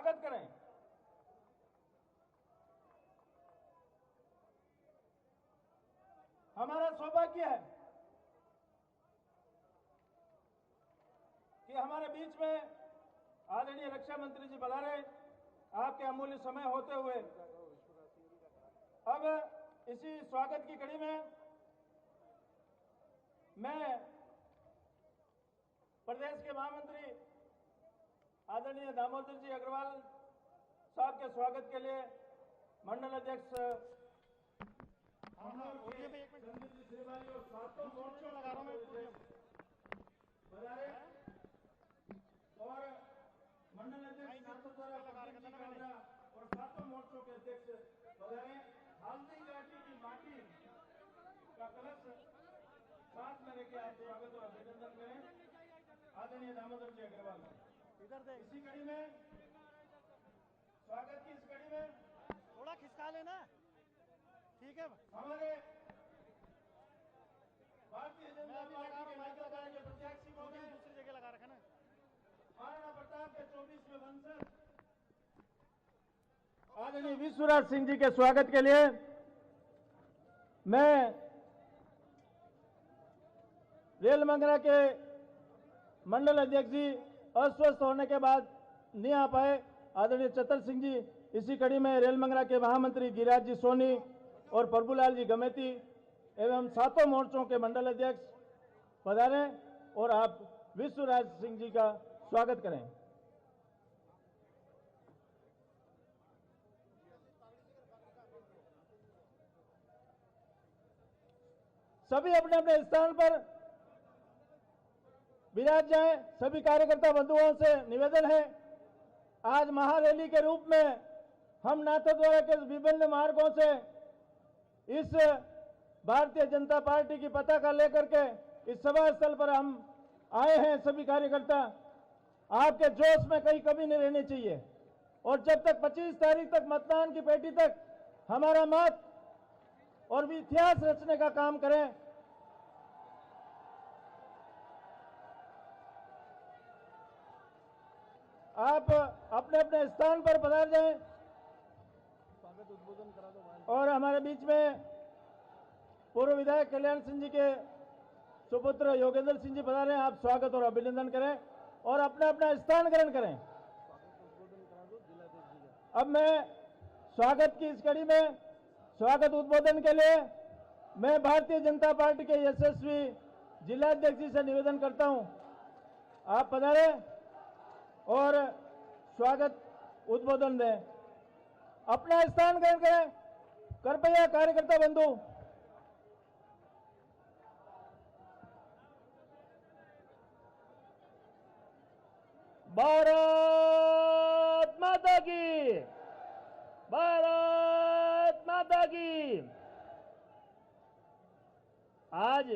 स्वागत करें। हमारा सौभाग्य है कि हमारे बीच में आदरणीय रक्षा मंत्री जी पधारे। आपके अमूल्य समय होते हुए अब इसी स्वागत की कड़ी में मैं प्रदेश के महामंत्री आदरणीय दामोदर जी अग्रवाल साहब के स्वागत के लिए मंडल अध्यक्ष श्रीवाली और सातों मोर्चों बधाई और मंडल अध्यक्ष और सातों मोर्चों के अध्यक्ष बधाई। हल्दी घाटी की माटी का कलश साथ में लेके आप स्वागत और अभिनंदन करें आदरणीय दामोदर जी अग्रवाल। इसी कड़ी में स्वागत की इस कड़ी में थोड़ा खिसका लेना, ठीक है। हमारे भारतीय जनता पार्टी के नेता के प्रत्याशी महोदय दूसरी जगह लगा रखा ना, महाराणा प्रताप के 24वें वंशज आदरणीय विश्वराज सिंह जी के स्वागत के लिए मैं रेल मंगरा के मंडल अध्यक्ष जी अस्वस्थ होने के बाद नहीं आ पाए, आदरणीय चतर सिंह जी। इसी कड़ी में रेल मंगरा के महामंत्री गिरिराज जी सोनी और प्रभुलाल जी गमेती एवं सातों मोर्चों के मंडल अध्यक्ष पधारे और आप विश्वराज सिंह जी का स्वागत करें। सभी अपने अपने स्थान पर विराज जाएं। सभी कार्यकर्ता बंधुओं से निवेदन है, आज महारैली के रूप में हम नाथद्वारा के विभिन्न मार्गों से इस भारतीय जनता पार्टी की पताका लेकर के इस सभा स्थल पर हम आए हैं। सभी कार्यकर्ता आपके जोश में कहीं कमी नहीं रहनी चाहिए और जब तक 25 तारीख तक मतदान की पेटी तक हमारा मत और भी इतिहास रचने का काम करें। आप अपने अपने स्थान पर पधार जाएं स्वागत उद्बोधन करा दो। और हमारे बीच में पूर्व विधायक कल्याण सिंह जी के सुपुत्र योगेंद्र सिंह जी पधारे, आप स्वागत और अभिनंदन करें और अपना अपना स्थान ग्रहण करें। अब मैं स्वागत की इस कड़ी में स्वागत उद्बोधन के लिए मैं भारतीय जनता पार्टी के यशस्वी जिलाध्यक्ष जी से निवेदन करता हूं, आप पधारे और स्वागत उद्बोधन दें। अपना स्थान ग्रहण करें कृपया कार्यकर्ता बंधु। भारत माता की, भारत माता की। आज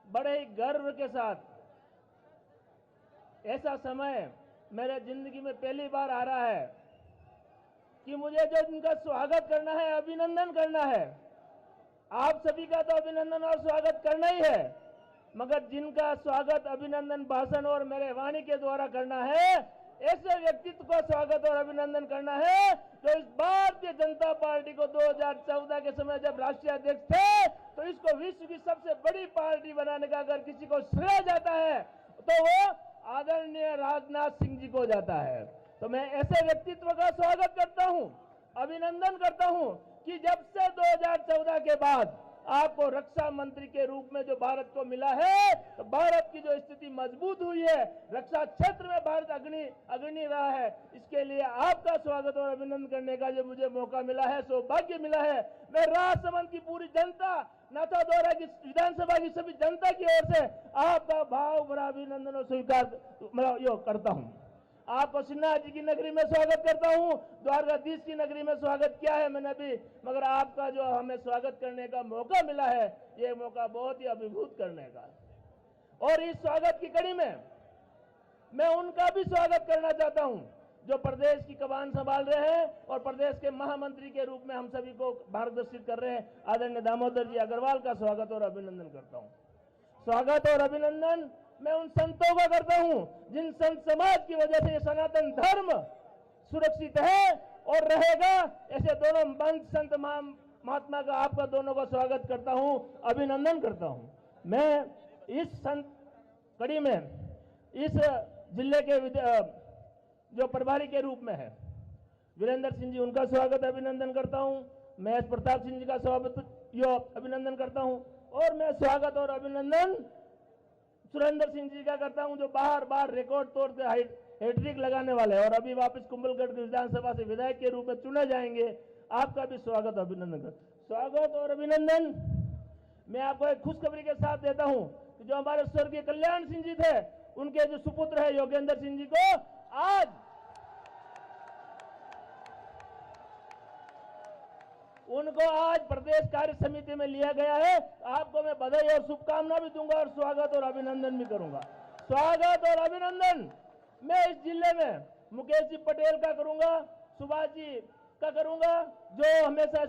बड़े ही गर्व के साथ ऐसा समय मेरे जिंदगी में पहली बार आ रहा है कि मुझे जो इनका स्वागत करना है, अभिनंदन करना है। आप सभी का तो अभिनंदन और स्वागत करना ही है, मगर जिनका स्वागत अभिनंदन भाषण और मेरे वाणी के द्वारा करना है, ऐसे व्यक्तित्व को स्वागत और अभिनंदन करना है जो इस भारतीय जनता पार्टी को 2014 के समय जब राष्ट्रीय अध्यक्ष थे तो इसको विश्व की सबसे बड़ी पार्टी बनाने का अगर किसी को श्रेय जाता है तो वो आदरणीय राजनाथ सिंह जी को जाता है। तो मैं ऐसे व्यक्तित्व का स्वागत करता हूं, अभिनंदन करता हूं कि जब से 2014 के बाद आपको रक्षा मंत्री के रूप में जो भारत को मिला है तो भारत की जो स्थिति मजबूत हुई है, रक्षा क्षेत्र में भारत अग्रणी रहा है, इसके लिए आपका स्वागत और अभिनंदन करने का जो मुझे मौका मिला है, सौभाग्य मिला है। मैं राजसमंद की पूरी जनता, नाथद्वारा की विधानसभा की सभी जनता की ओर से आपका भाव भरा अभिनंदन और स्वीकार करता हूं। आपको सिन्हा जी की नगरी में स्वागत करता हूं, द्वारकाधीश की नगरी में स्वागत किया है मैंने भी, मगर आपका जो हमें स्वागत करने का मौका मिला है, ये मौका बहुत ही अभिभूत करने का। और इस स्वागत की कड़ी में मैं उनका भी स्वागत करना चाहता हूं जो प्रदेश की कमान संभाल रहे हैं और प्रदेश के महामंत्री के रूप में हम सभी को मार्गदर्शित कर रहे हैं। आदरणीय दामोदर जी अग्रवाल का स्वागत और अभिनंदन करता हूं। स्वागत और अभिनंदन मैं उन संतों का करता हूं जिन संत समाज की वजह से ये सनातन धर्म सुरक्षित है और रहेगा। ऐसे दोनों मंच संत महात्मा का आपका दोनों का स्वागत करता हूं, अभिनंदन करता हूं। मैं इस संत कड़ी में इस जिले के जो प्रभारी के रूप में है वीरेंद्र सिंह जी, उनका स्वागत अभिनंदन करता हूं। महेश प्रताप सिंह जी का स्वागत अभिनंदन करता हूं और मैं स्वागत और अभिनंदन सुरेंद्र सिंह जी का करता हूं, जो बार बार रिकॉर्ड तोड़ के हैट्रिक लगाने वाले हैं और अभी वापस कुंभलगढ़ की विधानसभा से विधायक के रूप में चुने जाएंगे। आपका भी स्वागत अभिनंदन स्वागत और अभिनंदन। मैं आपको एक खुशखबरी के साथ देता हूं कि जो हमारे स्वर्गीय कल्याण सिंह जी थे, उनके जो सुपुत्र है योगेंद्र सिंह जी को आज उनको आज प्रदेश कार्य समिति में लिया गया है। आपको मैं बधाई और शुभकामना भी दूंगा और स्वागत और अभिनंदन भी करूंगा। स्वागत और अभिनंदन मैं इस जिले में मुकेश जी पटेल का करूंगा, सुभाष जी का करूंगा, जो हमेशा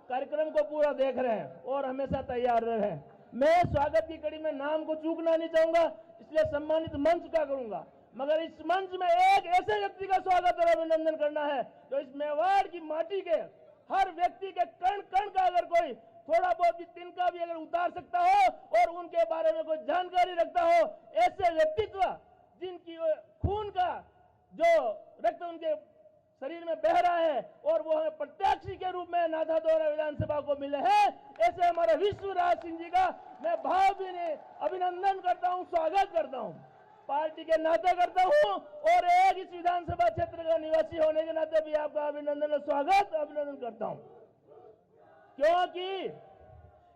कार्यक्रम को पूरा देख रहे हैं और हमेशा तैयार रहे हैं। मैं स्वागत की कड़ी में नाम को चूकना नहीं चाहूंगा, इसलिए सम्मानित मंच का करूंगा, मगर इस मंच में एक ऐसे व्यक्ति का स्वागत और अभिनंदन करना है जो इस मेवाड़ की माटी के हर व्यक्ति के कण कण का अगर कोई थोड़ा बहुत भी तिनका भी अगर उतार सकता हो और उनके बारे में कोई जानकारी रखता हो, ऐसे व्यक्तित्व जिनकी खून का जो रक्त उनके शरीर में बह रहा है और वो हमें प्रत्याशी के रूप में नाथादोरा विधानसभा को मिले हैं, ऐसे हमारे विश्वराज सिंह जी का मैं भावभीनी अभिनंदन करता हूं, स्वागत करता हूं, पार्टी के नाते करता हूं और एक इस विधानसभा क्षेत्र का निवासी होने के नाते भी आपका अभिनंदन और स्वागत अभिनंदन करता हूं। क्योंकि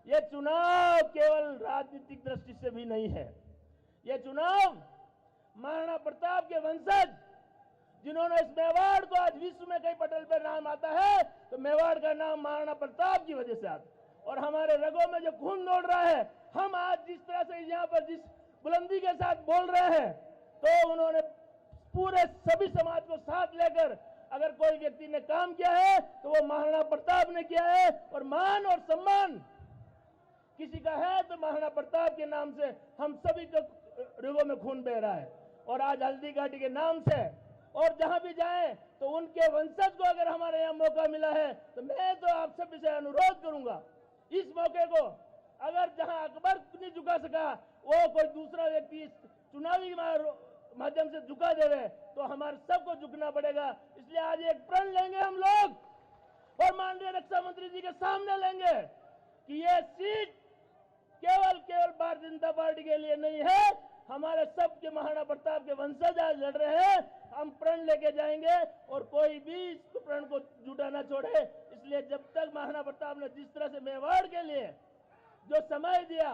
ये चुनाव केवल राजनीतिक दृष्टि से भी नहीं है, ये चुनाव महाराणा प्रताप के वंशज जिन्होंने इस मेवाड़ को आज विश्व में कई पटल पर नाम आता है, तो मेवाड़ का नाम महाराणा प्रताप की वजह से आता और हमारे रगों में जो खून दौड़ रहा है, हम आज जिस तरह से यहाँ पर जिस बुलंदी के साथ बोल रहे हैं, तो उन्होंने पूरे सभी समाज को साथ लेकर अगर कोई व्यक्ति ने काम किया है तो वो महाराणा प्रताप ने किया है और मान और सम्मान किसी का है तो महाराणा प्रताप के नाम से हम सभी के रगों में खून बह रहा है। और आज हल्दी घाटी के नाम से और जहां भी जाएं तो उनके वंशज को अगर हमारे यहाँ मौका मिला है तो मैं तो आप सभी से अनुरोध करूंगा, इस मौके को अगर जहां अकबर नहीं झुका सका वो कोई दूसरा व्यक्ति इस चुनावी माध्यम से झुका देवे तो हमारे सबको झुकना पड़ेगा। इसलिए आज एक प्रण लेंगे हम लोग और माननीय रक्षा मंत्री जी के सामने लेंगे कि ये सीट केवल भारतीय जनता पार्टी के लिए नहीं है, हमारे सबके महाराणा प्रताप के वंशज आज लड़ रहे हैं। हम प्रण लेके जाएंगे और कोई भी इस प्रण को झूठा ना छोड़े। इसलिए जब तक महाराणा प्रताप ने जिस तरह से मेवाड़ के लिए जो समय दिया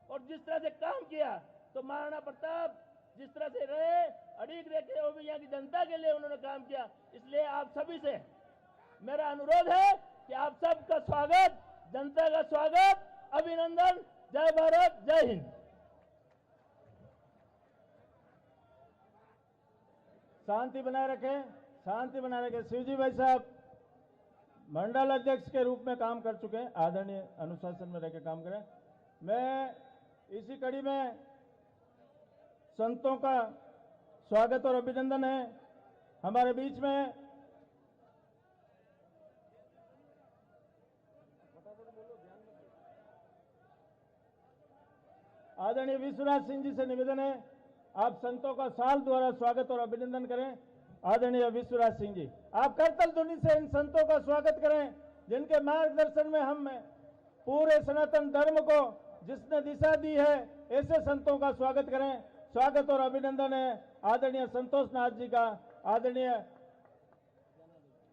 और जिस तरह से काम किया, तो महाराणा प्रताप जिस तरह से रहे अड़ीग रखे वो भी यहाँ की जनता के लिए उन्होंने काम किया। इसलिए आप सभी से मेरा अनुरोध है कि आप सबका स्वागत, जनता का स्वागत, अभिनंदन। जय भारत, जय हिंद। शांति बनाए रखें, शांति बनाए रखें। शिवजी भाई साहब मंडल अध्यक्ष के रूप में काम कर चुके हैं, आदरणीय अनुशासन में रहकर काम करें। मैं इसी कड़ी में संतों का स्वागत और अभिनंदन है। हमारे बीच में आदरणीय विश्वराज सिंह जी से निवेदन है, आप संतों का साल द्वारा स्वागत और अभिनंदन करें। आदरणीय विश्वराज सिंह जी, आप करतल ध्वनि से इन संतों का स्वागत करें जिनके मार्गदर्शन में हम पूरे सनातन धर्म को जिसने दिशा दी है, ऐसे संतों का स्वागत करें। स्वागत और अभिनंदन है आदरणीय संतोष नाथ जी का, आदरणीय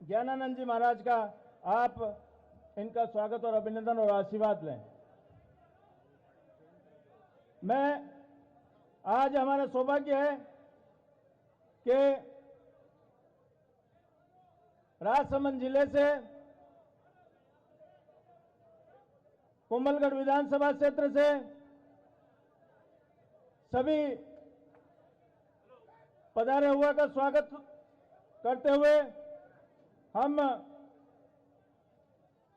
ज्ञानानंद जी महाराज का। आप इनका स्वागत और अभिनंदन और आशीर्वाद लें। मैं आज हमारा सौभाग्य है कि राजसमंद जिले से कुंभलगढ़ विधानसभा क्षेत्र से सभी पधारे हुए का स्वागत करते हुए हम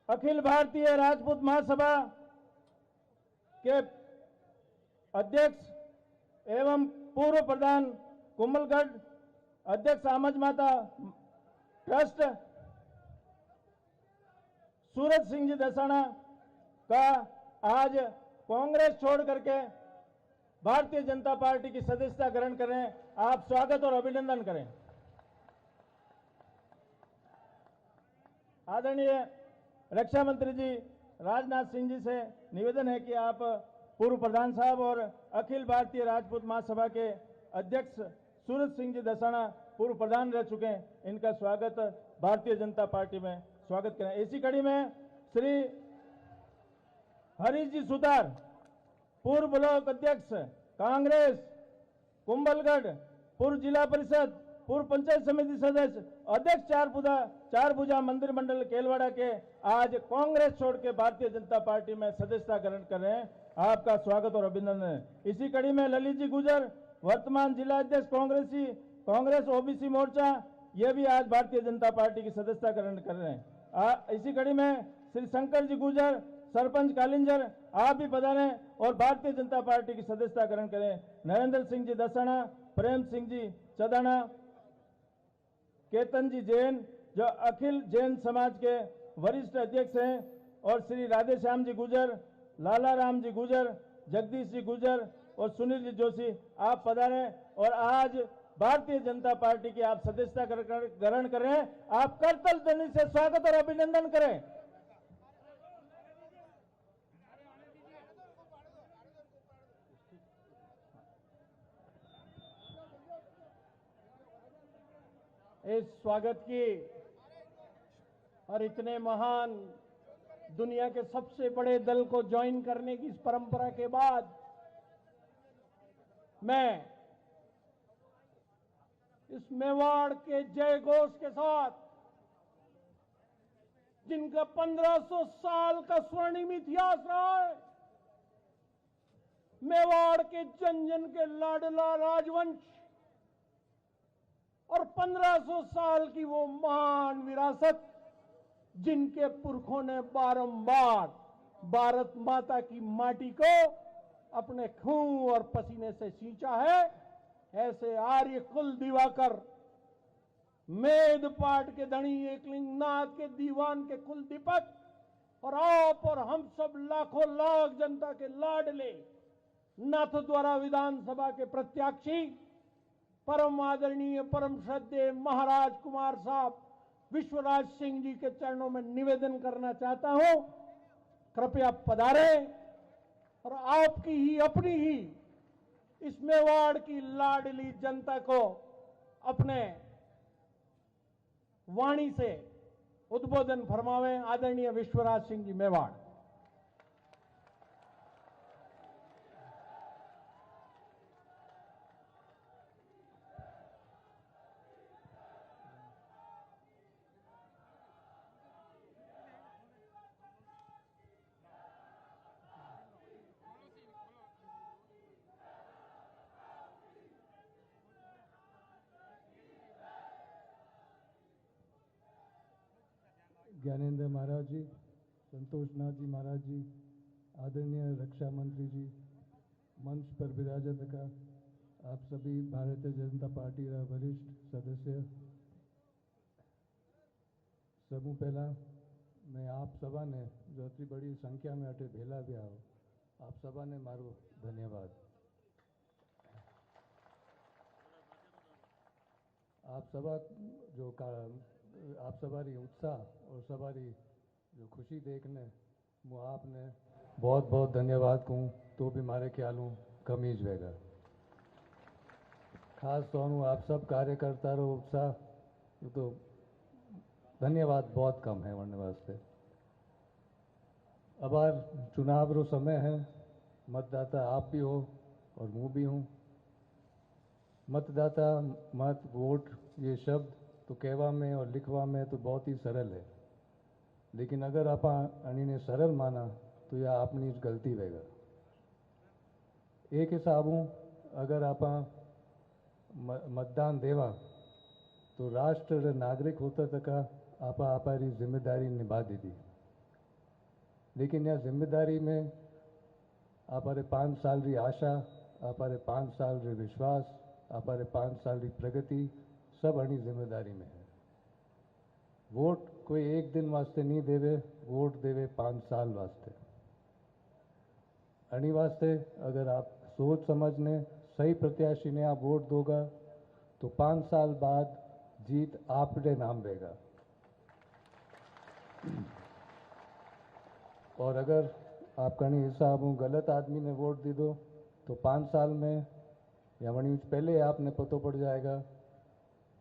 अखिल भारतीय राजपूत महासभा के अध्यक्ष एवं पूर्व प्रधान कुंभलगढ़ अध्यक्ष आमज माता ट्रस्ट सूरज सिंह जी दसाना का आज कांग्रेस छोड़ करके भारतीय जनता पार्टी की सदस्यता ग्रहण करें। आप स्वागत और अभिनंदन करें। आदरणीय रक्षा मंत्री जी राजनाथ सिंह जी से निवेदन है कि आप पूर्व प्रधान साहब और अखिल भारतीय राजपूत महासभा के अध्यक्ष सूरज सिंह जी दसाना पूर्व प्रधान रह चुके हैं, इनका स्वागत भारतीय जनता पार्टी में स्वागत करें। इसी कड़ी में श्री हरीश जी सुतार पूर्व ब्लॉक अध्यक्ष कांग्रेस कुंभलगढ़, पूर्व जिला परिषद, पूर्व पंचायत समिति सदस्य, अध्यक्ष चार भुजा मंदिर मंडल केलवाड़ा के आज कांग्रेस छोड़ के भारतीय जनता पार्टी में सदस्यता ग्रहण कर रहे हैं। आपका स्वागत और अभिनंदन है। इसी कड़ी में ललित जी गुजर वर्तमान जिला अध्यक्ष कांग्रेस ओबीसी मोर्चा, ये भी आज भारतीय जनता पार्टी की सदस्यता ग्रहण कर रहे हैं। इसी कड़ी में श्री शंकर जी गुजर सरपंच कालिंजर, आप भी पधारें और भारतीय जनता पार्टी की सदस्यता ग्रहण करें। नरेंद्र सिंह जी दसाना, प्रेम सिंह जी चदाना, केतन जी जैन जो अखिल जैन समाज के वरिष्ठ अध्यक्ष हैं, और श्री राधेश्याम जी गुजर, लाला राम जी गुजर, जगदीश जी गुजर और सुनील जी जोशी, आप पधारें और आज भारतीय जनता पार्टी की आप सदस्यता ग्रहण करें। आप करतल ध्वनि से स्वागत और अभिनंदन करें। इस स्वागत की और इतने महान दुनिया के सबसे बड़े दल को ज्वाइन करने की इस परंपरा के बाद मैं इस मेवाड़ के जय घोष के साथ, जिनका 1500 साल का स्वर्णिम इतिहास रहा है, मेवाड़ के जन जन के लाडला राजवंश और 1500 साल की वो महान विरासत, जिनके पुरखों ने बारंबार भारत माता की माटी को अपने खून और पसीने से सींचा है, ऐसे आर्य कुल दिवाकर, मेद पाठ के धनी एकलिंगनाथ के दीवान के कुल दीपक, और आप और हम सब लाखों लाख जनता के लाडले नाथद्वारा विधानसभा के प्रत्याशी परम आदरणीय परम श्रद्धेय महाराज कुमार साहब विश्वराज सिंह जी के चरणों में निवेदन करना चाहता हूं, कृपया पधारें और आपकी ही अपनी ही इस मेवाड़ की लाडली जनता को अपने वाणी से उद्बोधन फरमावें। आदरणीय विश्वराज सिंह जी मेवाड़। ज्ञानेंद्र महाराज जी, संतोषनाथ जी महाराज जी, आदरणीय रक्षा मंत्री जी, मंच पर विराजत का आप सभी भारतीय जनता पार्टी रा वरिष्ठ सदस्य समूह, पहला मैं आप सभा ने जो इतनी बड़ी संख्या में अटे भेला भी आओ, आप सभा ने मारो धन्यवाद। आप सवारी उत्साह और सवारी जो खुशी देखने वो आपने बहुत बहुत धन्यवाद कहूँ तो भी मारे ख्याल हूँ कमीज वेगा। खास तौर आप सब कार्यकर्ता रो उत्साह तो धन्यवाद बहुत कम है वरने वास्ते। अब आज चुनाव रो समय है, मतदाता आप भी हो और मैं भी हूँ। मतदाता मत वोट ये शब्द तो कहवा में और लिखवा में तो बहुत ही सरल है, लेकिन अगर आप अणी ने सरल माना तो यह अपनी गलती रहेगा। एक हिसाबों अगर आप मतदान देवा तो राष्ट्र नागरिक होता तक आप आपारी जिम्मेदारी निभा दी थी, लेकिन यह जिम्मेदारी में आप 5 साल की आशा अपारे 5 साल रे विश्वास, अपारे 5 साल री प्रगति सब अणी जिम्मेदारी में है। वोट कोई एक दिन वास्ते नहीं देवे, वोट देवे 5 साल वास्ते। अणी वास्ते अगर आप सोच समझने सही प्रत्याशी ने आप वोट दोगा तो 5 साल बाद जीत आपके नाम रहेगा। और अगर आप कहीं हिसाब हूँ गलत आदमी ने वोट दी दो तो 5 साल में या वहीं पहले आपने पतो पड़ जाएगा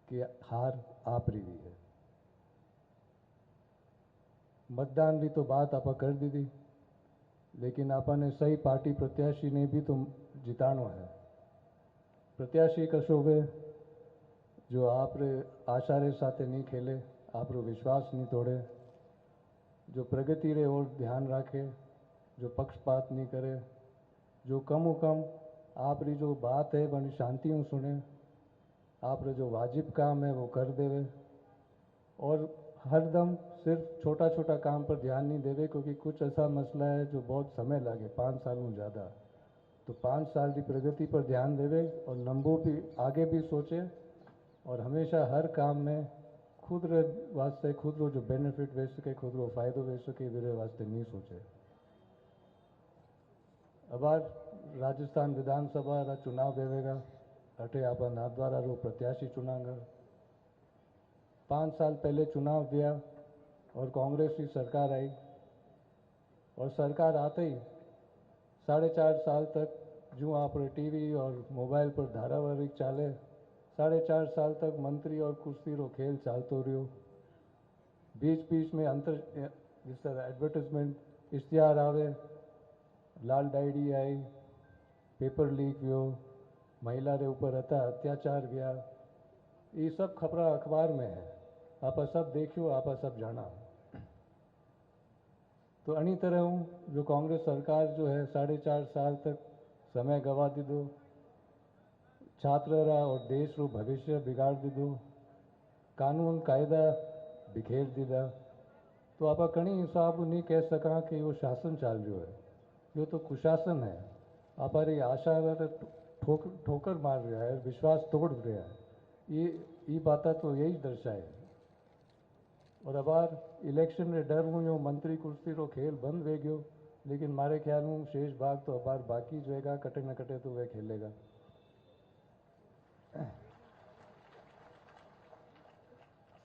कि हार आप रही हुई है। मतदान की तो बात आप कर दी थी, लेकिन आपने सही पार्टी प्रत्याशी ने भी तो जितानो है। प्रत्याशी कशो वे जो आप रे आशा रे साथे नहीं खेले, आप रो विश्वास नहीं तोड़े, जो प्रगति रे और ध्यान रखे, जो पक्षपात नहीं करे, जो कम कम आप री जो बात है बड़ी शांति में सुने, आप रे जो वाजिब काम है वो कर देवे और हरदम सिर्फ छोटा छोटा काम पर ध्यान नहीं देवे, क्योंकि कुछ ऐसा मसला है जो बहुत समय लगे 5 साल में ज़्यादा। तो 5 साल की प्रगति पर ध्यान देवे और लंबो भी आगे भी सोचे और हमेशा हर काम में खुद रे वास्ते खुद रो जो बेनिफिट वे सके, खुद रो फायदो वे सके, वीरे वास्ते नहीं सोचे। अबार राजस्थान विधानसभा रा चुनाव देवेगा, अटे आप नाथद्वारा रो प्रत्याशी चुनांगा। 5 साल पहले चुनाव दिया और कांग्रेस की सरकार आई और सरकार आते ही 4.5 साल तक जो आप टीवी और मोबाइल पर धारावाहिक चाले, 4.5 साल तक मंत्री और कुर्सी रो खेल चालतो रहो। बीच बीच में जिस तरह एडवर्टाइजमेंट इश्तिहार आवे, लाल डायरी आई, पेपर लीक हुआ, महिला रे ऊपर अत्याचार गया, ये सब खबरा अखबार में है, आप सब देखियो, आप सब जाना। तो अनी तरह हूँ जो कांग्रेस सरकार जो है 4.5 साल तक समय गवा दी दो, छात्र रा और देश रो भविष्य बिगाड़ दी दो, कानून कायदा बिखेर दीदा। तो आप कहीं हिसाब नहीं कह सका कि वो शासन चल रही है, यो तो कुशासन है। आप आशा ठोकर मार रहा है, विश्वास तोड़ रहा है, ये बात तो यही दर्शाए। और अबार इलेक्शन रे डर हूँ यो मंत्री कुर्सी रो खेल बंद वे गयो, लेकिन मारे ख्याल हूँ शेष भाग तो अबार बाकी रहेगा, कटे न कटे तो वह खेलेगा।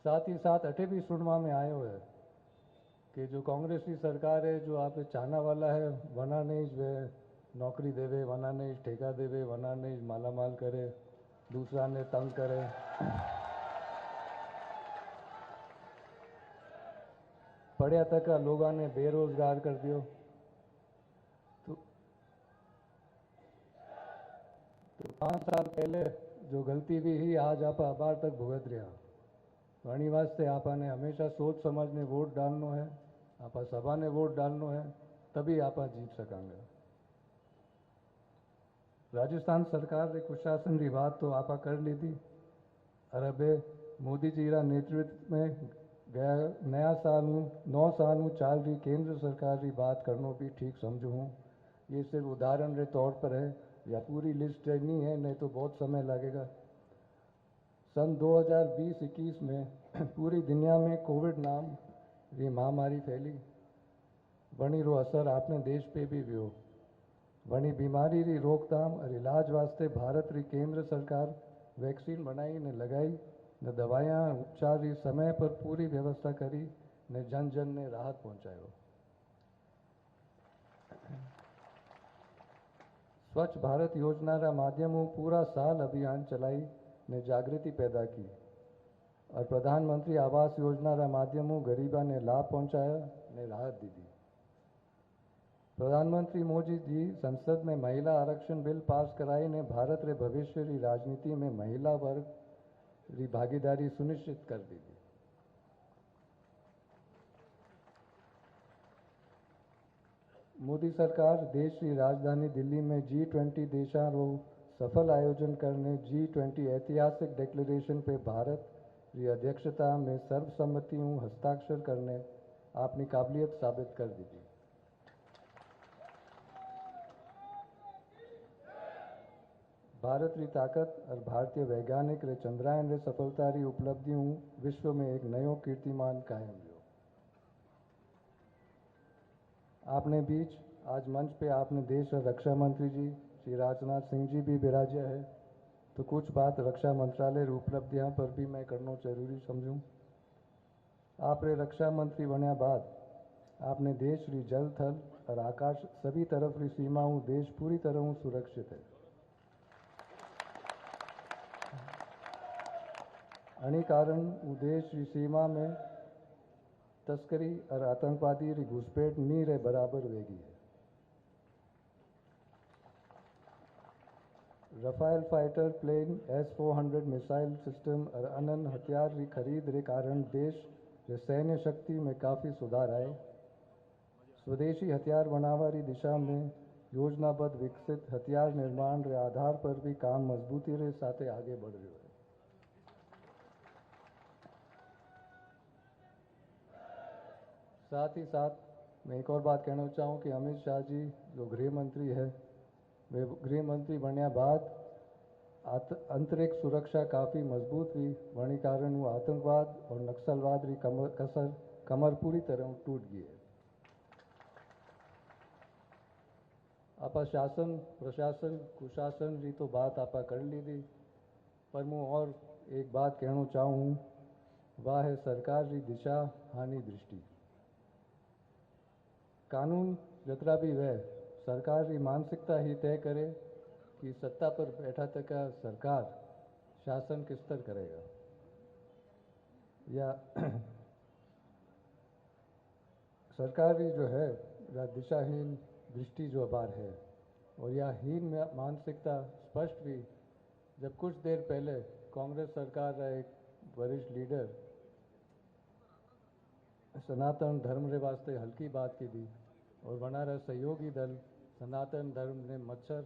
साथ ही साथ अटे भी सुनवा में आयो है कि जो कांग्रेस की सरकार है, जो आप चाहना वाला है वना नहीं वे नौकरी देवे, वना नहीं ठेका देवे, वना नहीं माला माल करे, दूसरा ने तंग करे। पढ़िया तक लोगों ने बेरोजगार कर दियो। तो 5 साल पहले जो गलती भी ही आज आप अबार तक भुगत रहा। वाणी वास्ते आपने हमेशा सोच समझ ने वोट डालनो है, आप सभा ने वोट डालनो है, तभी आप जीत सकेंगे। राजस्थान सरकार रे कुशासन की बात तो आप कर ली थी, और अब मोदी जी रा नेतृत्व में गया नया साल 9 साल चाल रही केंद्र सरकार की बात करना भी ठीक समझू हूँ। ये सिर्फ उदाहरण के तौर पर है, या पूरी लिस्ट नहीं है, नहीं तो बहुत समय लगेगा। सन 2020-21 में पूरी दुनिया में कोविड नाम री महामारी फैली, वणी रो असर आपने देश पे भी हुआ। वणी बीमारी री रोकथाम और इलाज वास्ते भारत री केंद्र सरकार वैक्सीन बनाई ने लगाई ने दवाइयाँ उपचार री समय पर पूरी व्यवस्था करी ने जन जन ने राहत पहुँचायो। स्वच्छ भारत योजना रा माध्यमों पूरा साल अभियान चलाई ने जागृति पैदा की और प्रधानमंत्री आवास योजना रा माध्यमों गरीबा ने लाभ पहुँचाया ने राहत दी दी। प्रधानमंत्री मोदी जी संसद में महिला आरक्षण बिल पास कराई ने भारत रे भविष्य री राजनीति में महिला वर्ग री भागीदारी सुनिश्चित कर दी थी। मोदी सरकार देश की राजधानी दिल्ली में G20 देशा रो सफल आयोजन करने G20 ऐतिहासिक डिक्लेरेशन पे भारत की अध्यक्षता में सर्वसम्मति हस्ताक्षर करने अपनी काबिलियत साबित कर दी थी। भारत री ताकत और भारतीय वैज्ञानिक रे चंद्रायन रे सफलता री उपलब्धियों विश्व में एक नयो कीर्तिमान कायम रहो। आपने बीच आज मंच पे आपने देश और रक्षा मंत्री जी श्री राजनाथ सिंह जी भी विराजे है, तो कुछ बात रक्षा मंत्रालय री उपलब्धियां पर भी मैं करना जरूरी समझूं। आप रे रक्षा मंत्री बनया बाद आपने देश री जल थल और आकाश सभी तरफ री सीमाओं देश पूरी तरह सुरक्षित है। अनी कारण देश री सीमा में तस्करी और आतंकवादी री घुसपैठ नी रे बराबर वेगी है। Rafale fighter plane S-400 missile system और अन्य हथियार की खरीद के कारण देश के सैन्य शक्ति में काफ़ी सुधार आए। स्वदेशी हथियार बनावा की दिशा में योजनाबद्ध विकसित हथियार निर्माण के आधार पर भी काम मजबूती के साथ आगे बढ़ रहा है। साथ ही साथ मैं एक और बात कहना चाहूँ कि अमित शाह जी जो गृह मंत्री है, वे गृह मंत्री बनया बाद आंतरिक सुरक्षा काफ़ी मजबूत हुई, वही कारण वो आतंकवाद और नक्सलवाद की कमर पूरी तरह टूट गई है। आपा शासन प्रशासन कुशासन की तो बात आपा कर ली थी, पर मैं और एक बात कहना चाहूँ, वह है सरकार की दिशा हानि दृष्टि। कानून जतरा भी वह सरकार की मानसिकता ही तय करे कि सत्ता पर बैठा तक का सरकार शासन किस तरह करेगा, या सरकार की जो है या दिशाहीन दृष्टि जो बार है, और यह हीन मानसिकता स्पष्ट भी जब कुछ देर पहले कांग्रेस सरकार का एक वरिष्ठ लीडर सनातन धर्म के वास्ते हल्की बात की थी, और बनारस सहयोगी दल सनातन धर्म ने मच्छर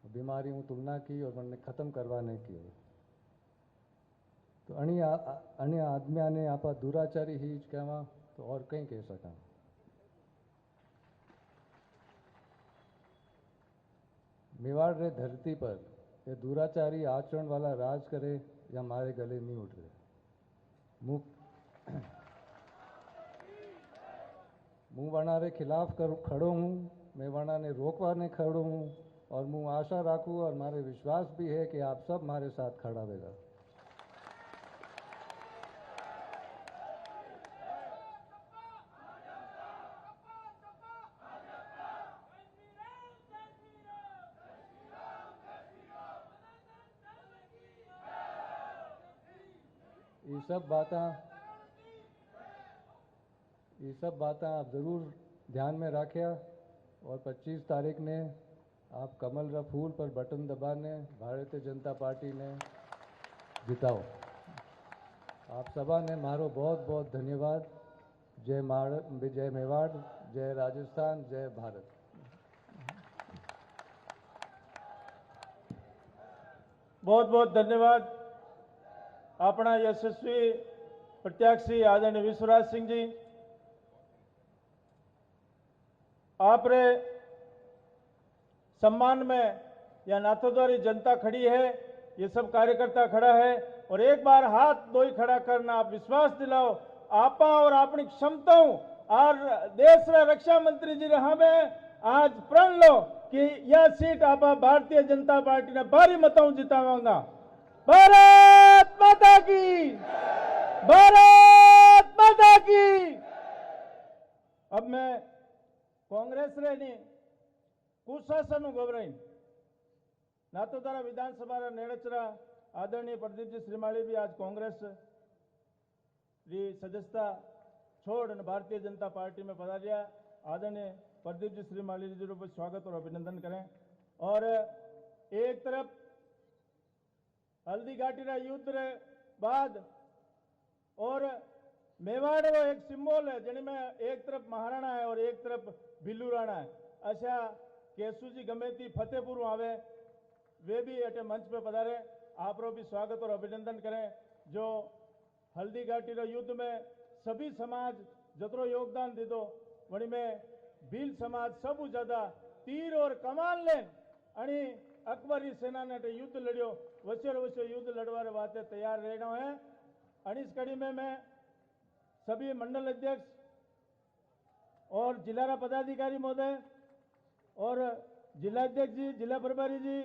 बीमारियों तुलना की और उन्हें ख़त्म करवाने की। तो अन्य आदमिया ने आप दुराचारी ही कहवा तो और कहीं कह सका। मेवाड़ रे धरती पर ये दुराचारी आचरण वाला राज करे या हमारे गले नहीं उठ रहे। मुँह वना रे खिलाफ खड़ो हूँ, मैं वना ने रोकवा ने खड़ो हूँ, और मुँह आशा राखूँ और हमारे विश्वास भी है कि आप सब हमारे साथ खड़ा रहेगा। ये सब बातें आप ज़रूर ध्यान में रखिया, और 25 तारीख ने आप कमल रा फूल पर बटन दबाने भारतीय जनता पार्टी ने जिताओ। आप सभा ने मारो बहुत बहुत धन्यवाद। जय मेवाड़, जय राजस्थान, जय भारत। बहुत बहुत धन्यवाद। अपना यशस्वी प्रत्याशी आदरणीय विश्वराज सिंह जी, आप रे सम्मान में या नाथद्वारी जनता खड़ी है, ये सब कार्यकर्ता खड़ा है, और एक बार हाथ दो ही खड़ा करना, आप विश्वास दिलाओ आपा और अपनी क्षमताओं और देश रा रक्षा मंत्री जी हमें आज प्रण लो कि यह सीट आप भारतीय जनता पार्टी ने भारी मतों जितावांगा। भारत माता की, भारत माता की। अब मैं कांग्रेस रे ने कुशासन गौरव नाथद्वारा विधानसभा नेड़चरा आदरणीय प्रदीप जी श्रीमाली भी आज कांग्रेस री सदस्यता छोड़ भारतीय जनता पार्टी में पधारिया। आदरणीय प्रदीप जी श्रीमाली जी को स्वागत और अभिनंदन करें। और एक तरफ हल्दी घाटी रा युद्ध रे बाद और मेवाड़ वो एक सिंबल है, जिनमें एक तरफ महाराणा है और एक तरफ भिल्लू राणा है। अच्छा केसू जी गमे थी फतेहपुर आवे, वे भी अटे मंच पे पधारे, आप भी स्वागत और अभिनंदन करें। जो हल्दी घाटी रा युद्ध में सभी समाज जतरो योगदान दीदो, वही में भील समाज सबू ज्यादा तीर और कमान लेन आणि अकबरी सेना ने युद्ध लड़ियो वश्य युद्ध लड़वारे वास्ते तैयार रहना है। और इस कड़ी में मैं सभी मंडल अध्यक्ष और जिला पदाधिकारी महोदय और जिला अध्यक्ष जी, जिला प्रभारी जी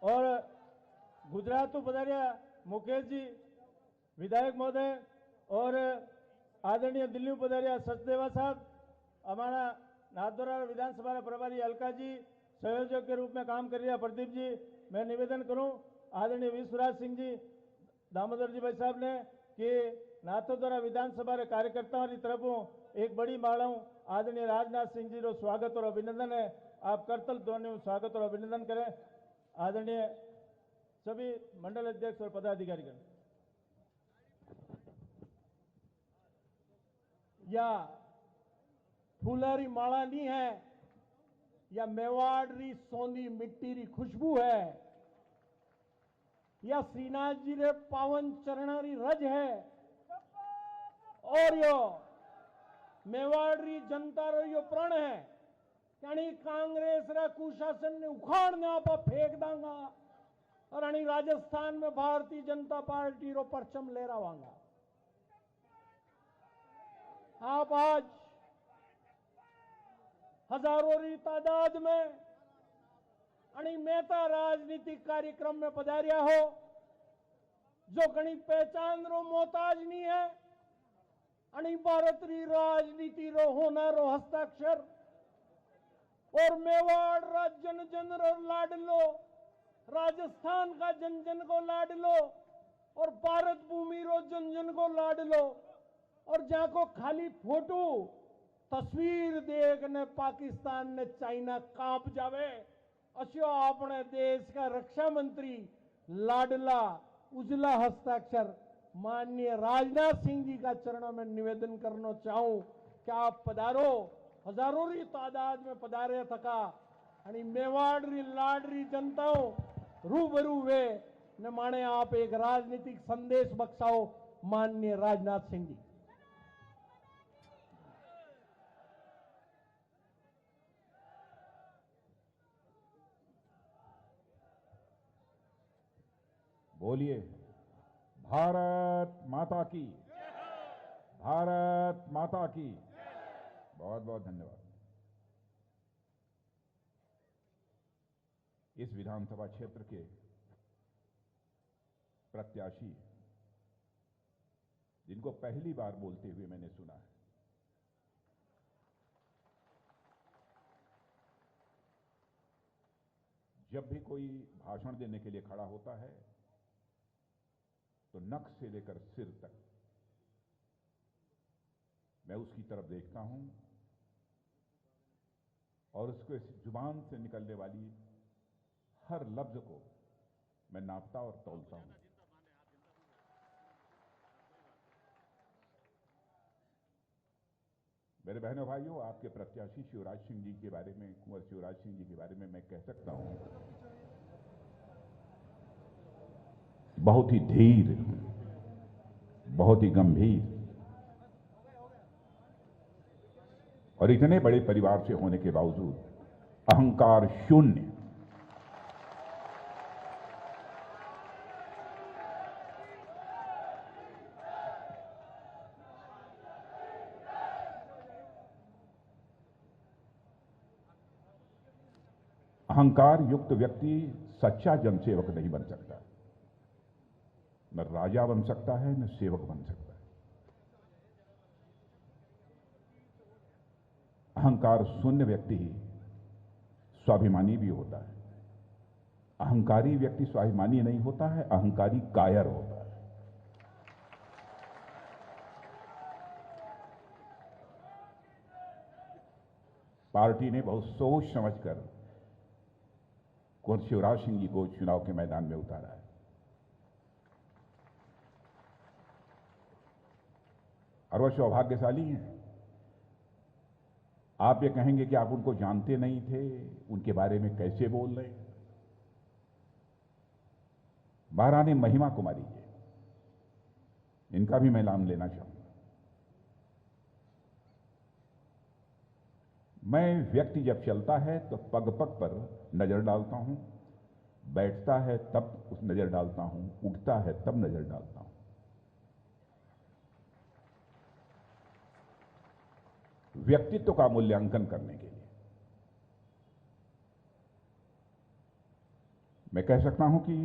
और गुजरात पधारिया मुकेश जी, विधायक महोदय और आदरणीय दिल्ली पधारिया सचदेवा साहब, हमारा नाथद्वारा विधानसभा प्रभारी अलका जी, संयोजक के रूप में काम कर रहा प्रदीप जी, मैं निवेदन करूं आदरणीय विश्वराज सिंह जी, दामोदर जी भाई साहब ने कि नाथद्वारा विधानसभा कार्यकर्ताओं की तरफ एक बड़ी माला आदरणीय राजनाथ सिंह जी रो स्वागत और अभिनंदन है। आप करतल ध्वनि स्वागत और अभिनंदन करें। आदरणीय सभी मंडल अध्यक्ष और पदाधिकारी गण। या फूलरी माला नहीं है, या मेवाड़ री सोंदी मिट्टी री खुशबू है, या श्रीनाथ जी रे पावन चरणा री रज है, और यो मेवाड़ री जनता रो यो प्रण है यानी कांग्रेस रा कुशासन ने उखाड़ने आपा फेंक दांगा और यानी राजस्थान में भारतीय जनता पार्टी रो परचम लहरावांगा। आप आज हजारों की तादाद में अणी मेहता राजनीतिक कार्यक्रम में पधारिया हो, जो घनी पहचान रो मोहताज नहीं है, अणी भारत री राजनीति रो होना रो हस्ताक्षर और मेवाड़ रा जन जन रो लाडलो, राजस्थान का जन जन को लाडलो और भारत भूमि रो जन जन को लाडलो, और जाको खाली फोटो तस्वीर देखने पाकिस्तान ने चाइना कांप जावे, अस्यो अपने देश का रक्षा मंत्री लाडला उजला हस्ताक्षर माननीय राजनाथ सिंह जी का चरणों में निवेदन करना चाहूं कि आप पधारो। हजारों की तादाद में पधारे थका आणि मेवाड़ री लाडरी जनताओं रूबरू वे ने माने आप एक राजनीतिक संदेश बख्शाओ माननीय राजनाथ सिंह जी। बोलिए भारत माता की, भारत माता की। बहुत बहुत धन्यवाद। इस विधानसभा क्षेत्र के प्रत्याशी जिनको पहली बार बोलते हुए मैंने सुना है, जब भी कोई भाषण देने के लिए खड़ा होता है तो नख से लेकर सिर तक मैं उसकी तरफ देखता हूं और उसको इस जुबान से निकलने वाली हर लफ्ज को मैं नापता और तौलता हूं। मेरे बहनों भाइयों, आपके प्रत्याशी शिवराज सिंह जी के बारे में, कुंवर शिवराज सिंह जी के बारे में मैं कह सकता हूं, बहुत ही धीर, बहुत ही गंभीर और इतने बड़े परिवार से होने के बावजूद अहंकार शून्य, अहंकार युक्त व्यक्ति सच्चा जनसेवक नहीं बन सकता। न राजा बन सकता है, न सेवक बन सकता है। अहंकार शून्य व्यक्ति स्वाभिमानी भी होता है। अहंकारी व्यक्ति स्वाभिमानी नहीं होता है, अहंकारी कायर होता है। पार्टी ने बहुत सोच समझकर कुंवर शिवराज सिंह जी को चुनाव के मैदान में उतारा है। और वह सौभाग्यशाली हैं। आप ये कहेंगे कि आप उनको जानते नहीं थे, उनके बारे में कैसे बोल रहे हैं। महारानी महिमा कुमारी जी, इनका भी मैं नाम लेना चाहूंगा। मैं व्यक्ति जब चलता है तो पग पग पर नजर डालता हूं, बैठता है तब उस नजर डालता हूं, उठता है तब नजर डालता हूं। व्यक्तित्व का मूल्यांकन करने के लिए मैं कह सकता हूं कि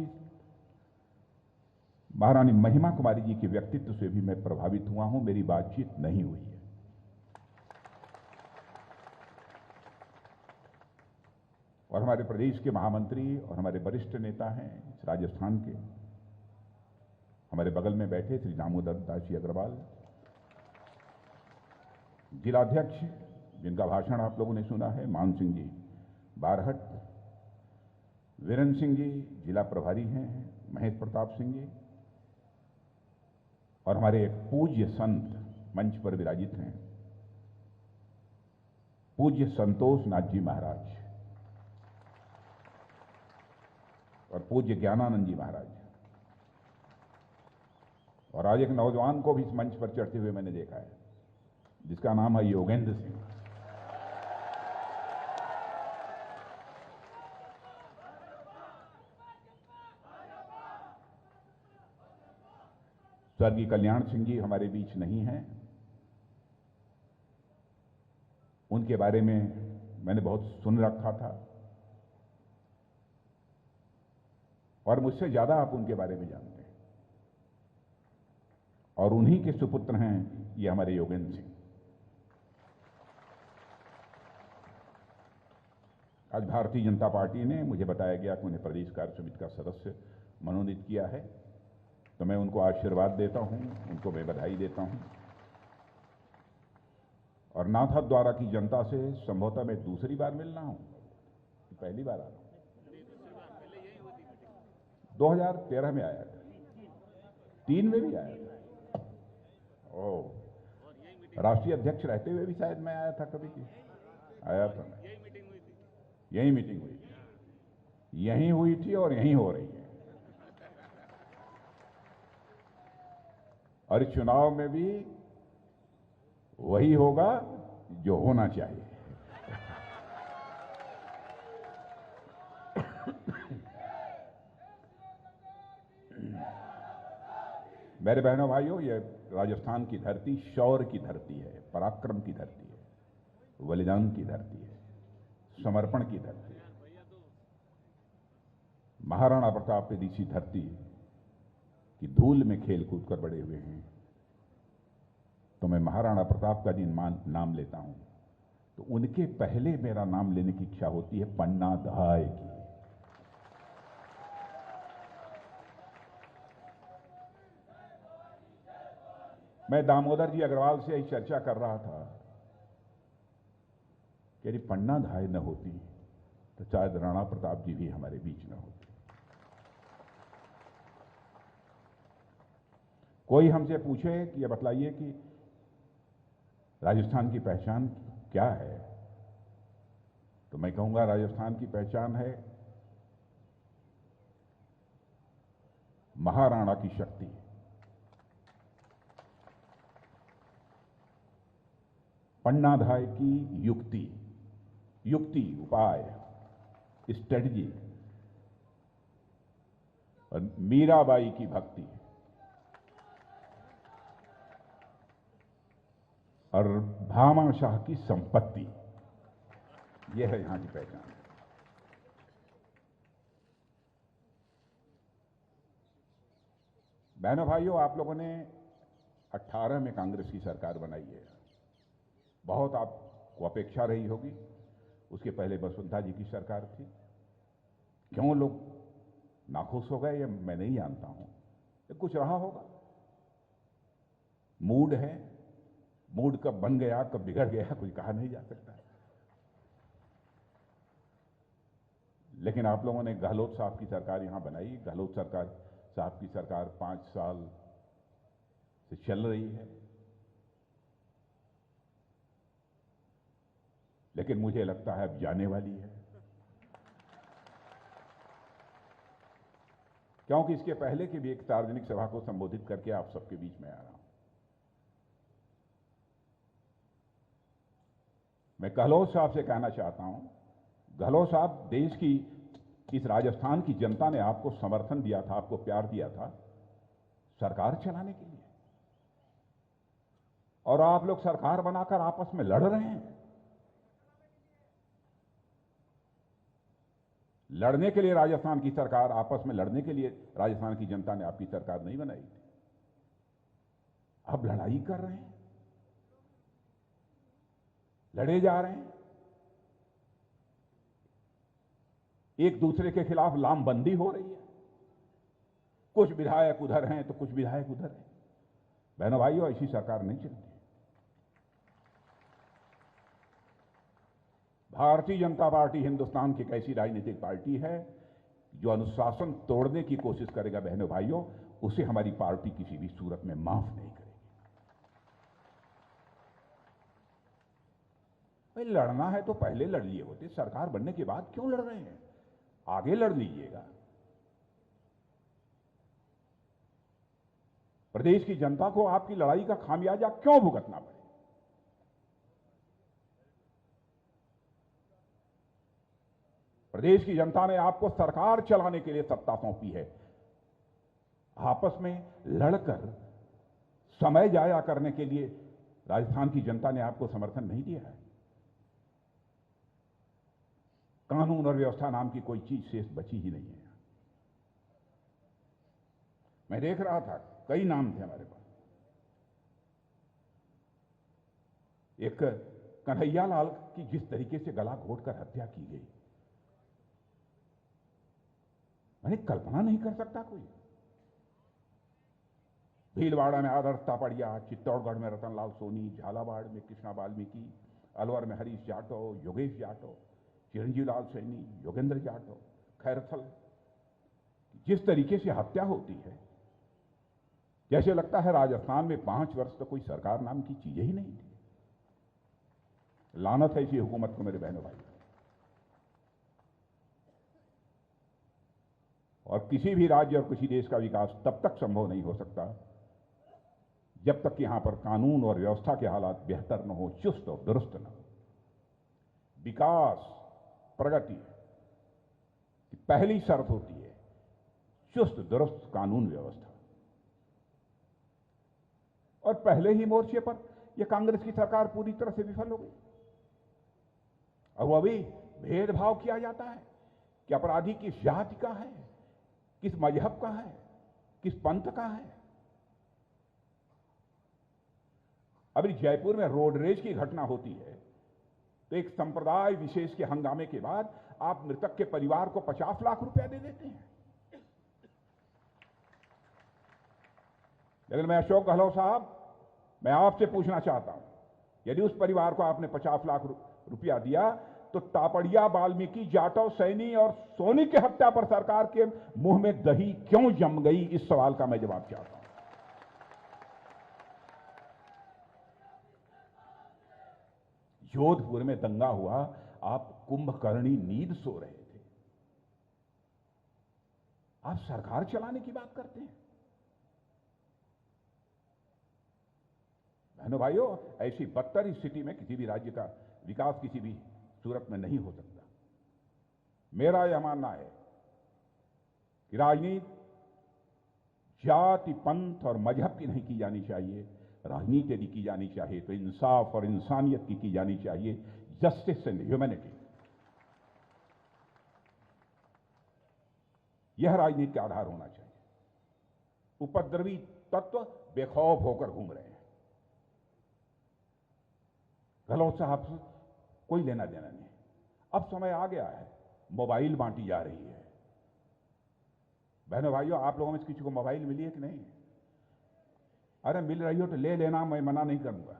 महारानी महिमा कुमारी जी के व्यक्तित्व से भी मैं प्रभावित हुआ हूं। मेरी बातचीत नहीं हुई है। और हमारे प्रदेश के महामंत्री और हमारे वरिष्ठ नेता हैं इस राजस्थान के, हमारे बगल में बैठे श्री दामोदर दास जी अग्रवाल, जिलाध्यक्ष जिनका भाषण आप लोगों ने सुना है मान सिंह जी बारहट, वीरेंद्र सिंह जी जिला प्रभारी हैं, महेश प्रताप सिंह जी, और हमारे एक पूज्य संत मंच पर विराजित हैं, पूज्य संतोष नाथ जी महाराज और पूज्य ज्ञानानंद जी महाराज। और आज एक नौजवान को भी इस मंच पर चढ़ते हुए मैंने देखा है जिसका नाम है योगेंद्र सिंह। स्वर्गीय कल्याण सिंह जी हमारे बीच नहीं हैं। उनके बारे में मैंने बहुत सुन रखा था और मुझसे ज्यादा आप उनके बारे में जानते हैं, और उन्हीं के सुपुत्र हैं ये हमारे योगेंद्र सिंह। आज भारतीय जनता पार्टी ने मुझे बताया गया कि उन्हें प्रदेश कार्य समिति का सदस्य मनोनीत किया है, तो मैं उनको आशीर्वाद देता हूं, उनको मैं बधाई देता हूं। और नाथद द्वारा की जनता से संभवतः मैं दूसरी बार मिल रहा हूं, पहली बार आ रहा हूं। 2013 में आया था, 3 में भी आया था। राष्ट्रीय अध्यक्ष रहते हुए भी शायद मैं आया था, कभी की आया था। यही मीटिंग हुई थी, यहीं हुई थी और यहीं हो रही है। और इस चुनाव में भी वही होगा जो होना चाहिए। मेरे बहनों भाइयों, ये राजस्थान की धरती शौर्य की धरती है, पराक्रम की धरती है, बलिदान की धरती है, समर्पण की धरती है। महाराणा प्रताप इसी धरती की धूल में खेल कूद कर बड़े हुए हैं। तो मैं महाराणा प्रताप का जिन नाम लेता हूं तो उनके पहले मेरा नाम लेने की इच्छा होती है पन्ना धाय की। मैं दामोदर जी अग्रवाल से यही चर्चा कर रहा था कि यदि पन्ना धाय न होती तो शायद राणा प्रताप जी भी हमारे बीच न होते। कोई हमसे पूछे कि यह बतलाइए कि राजस्थान की पहचान क्या है, तो मैं कहूंगा राजस्थान की पहचान है महाराणा की शक्ति, पन्नाधाय की युक्ति उपाय, स्ट्रेटजी, और मीराबाई की भक्ति, और भामाशाह की संपत्ति। यह है यहां की पहचान। बहनों भाइयों, आप लोगों ने 18 में कांग्रेस की सरकार बनाई है। बहुत आपको अपेक्षा रही होगी। उसके पहले वसुंधरा जी की सरकार थी। क्यों लोग नाखुश हो गए ये मैं नहीं जानता हूं, कुछ रहा होगा। मूड है, मूड कब बन गया कब बिगड़ गया कुछ कहा नहीं जा सकता। लेकिन आप लोगों ने गहलोत साहब की सरकार यहां बनाई। गहलोत साहब की सरकार 5 साल से चल रही है। लेकिन मुझे लगता है अब जाने वाली है, क्योंकि इसके पहले की भी एक सार्वजनिक सभा को संबोधित करके आप सबके बीच में आ रहा हूं। मैं गहलोत साहब से कहना चाहता हूं, गहलोत साहब देश की इस राजस्थान की जनता ने आपको समर्थन दिया था, आपको प्यार दिया था सरकार चलाने के लिए, और आप लोग सरकार बनाकर आपस में लड़ रहे हैं। लड़ने के लिए राजस्थान की सरकार, आपस में लड़ने के लिए राजस्थान की जनता ने आपकी सरकार नहीं बनाई थी। अब लड़ाई कर रहे हैं, लड़े जा रहे हैं, एक दूसरे के खिलाफ लामबंदी हो रही है। कुछ विधायक उधर हैं तो कुछ विधायक उधर हैं। बहनों भाइयों, ऐसी सरकार नहीं चलती। भारतीय जनता पार्टी हिंदुस्तान की एक ऐसी राजनीतिक पार्टी है जो अनुशासन तोड़ने की कोशिश करेगा, बहनों भाइयों, उसे हमारी पार्टी किसी भी सूरत में माफ नहीं करेगी। भाई लड़ना है तो पहले लड़ लिए होते, सरकार बनने के बाद क्यों लड़ रहे हैं? आगे लड़ लीजिएगा। प्रदेश की जनता को आपकी लड़ाई का खामियाजा क्यों भुगतना पड़े? प्रदेश की जनता ने आपको सरकार चलाने के लिए सत्ता सौंपी है। आपस में लड़कर समय जाया करने के लिए राजस्थान की जनता ने आपको समर्थन नहीं दिया है। कानून और व्यवस्था नाम की कोई चीज शेष बची ही नहीं है। मैं देख रहा था, कई नाम थे हमारे पास। एक कन्हैया लाल की जिस तरीके से गला घोटकर हत्या की गई, मैंने कल्पना नहीं कर सकता कोई। भीलवाड़ा में आदर्श तापड़िया, चित्तौड़गढ़ में रतनलाल सोनी, झालावाड़ में कृष्णा वाल्मीकि, अलवर में हरीश जाटव, योगेश जाटव, चिरंजीव लाल सैनी, योगेंद्र जाटव, खैरथल, जिस तरीके से हत्या होती है, जैसे लगता है राजस्थान में 5 वर्ष तक कोई सरकार नाम की चीजें ही नहीं थी। लानत है इसी हुकूमत को मेरे बहनों भाई। और किसी भी राज्य और किसी देश का विकास तब तक संभव नहीं हो सकता जब तक यहां पर कानून और व्यवस्था के हालात बेहतर न हो, चुस्त और दुरुस्त न हो। विकास, प्रगति की पहली शर्त होती है चुस्त दुरुस्त कानून व्यवस्था। और पहले ही मोर्चे पर यह कांग्रेस की सरकार पूरी तरह से विफल हो गई। और वो अभी भेदभाव किया जाता है कि अपराधी किस जाति का है, किस मजहब का है, किस पंथ का है। अभी जयपुर में रोड रेज की घटना होती है तो एक संप्रदाय विशेष के हंगामे के बाद आप मृतक के परिवार को 50 लाख रुपया दे देते हैं। लेकिन मैं अशोक गहलोत साहब, मैं आपसे पूछना चाहता हूं, यदि उस परिवार को आपने 50 लाख रुपया दिया तो तापड़िया, वाल्मीकि, जाटव, सैनी और सोनी की हत्या पर सरकार के मुंह में दही क्यों जम गई? इस सवाल का मैं जवाब चाहता हूं। जोधपुर में दंगा हुआ, आप कुंभकर्णी नींद सो रहे थे, आप सरकार चलाने की बात करते हैं। बहनों भाइयों, ऐसी बदतर स्थिति में किसी भी राज्य का विकास किसी भी सूरत में नहीं हो सकता। मेरा यह मानना है कि राजनीति जाति, पंथ और मजहब की नहीं की जानी चाहिए। राजनीति यदि की जानी चाहिए तो इंसाफ और इंसानियत की जानी चाहिए, जस्टिस एंड ह्यूमैनिटी। यह राजनीति का आधार होना चाहिए। उपद्रवी तत्व बेखौफ होकर घूम रहे हैं। गहलोत साहब से कोई लेना देना नहीं। अब समय आ गया है, मोबाइल बांटी जा रही है। बहनों भाइयों, आप लोगों में से किसी को मोबाइल मिली है कि नहीं? अरे मिल रही हो तो ले लेना, मैं मना नहीं करूंगा।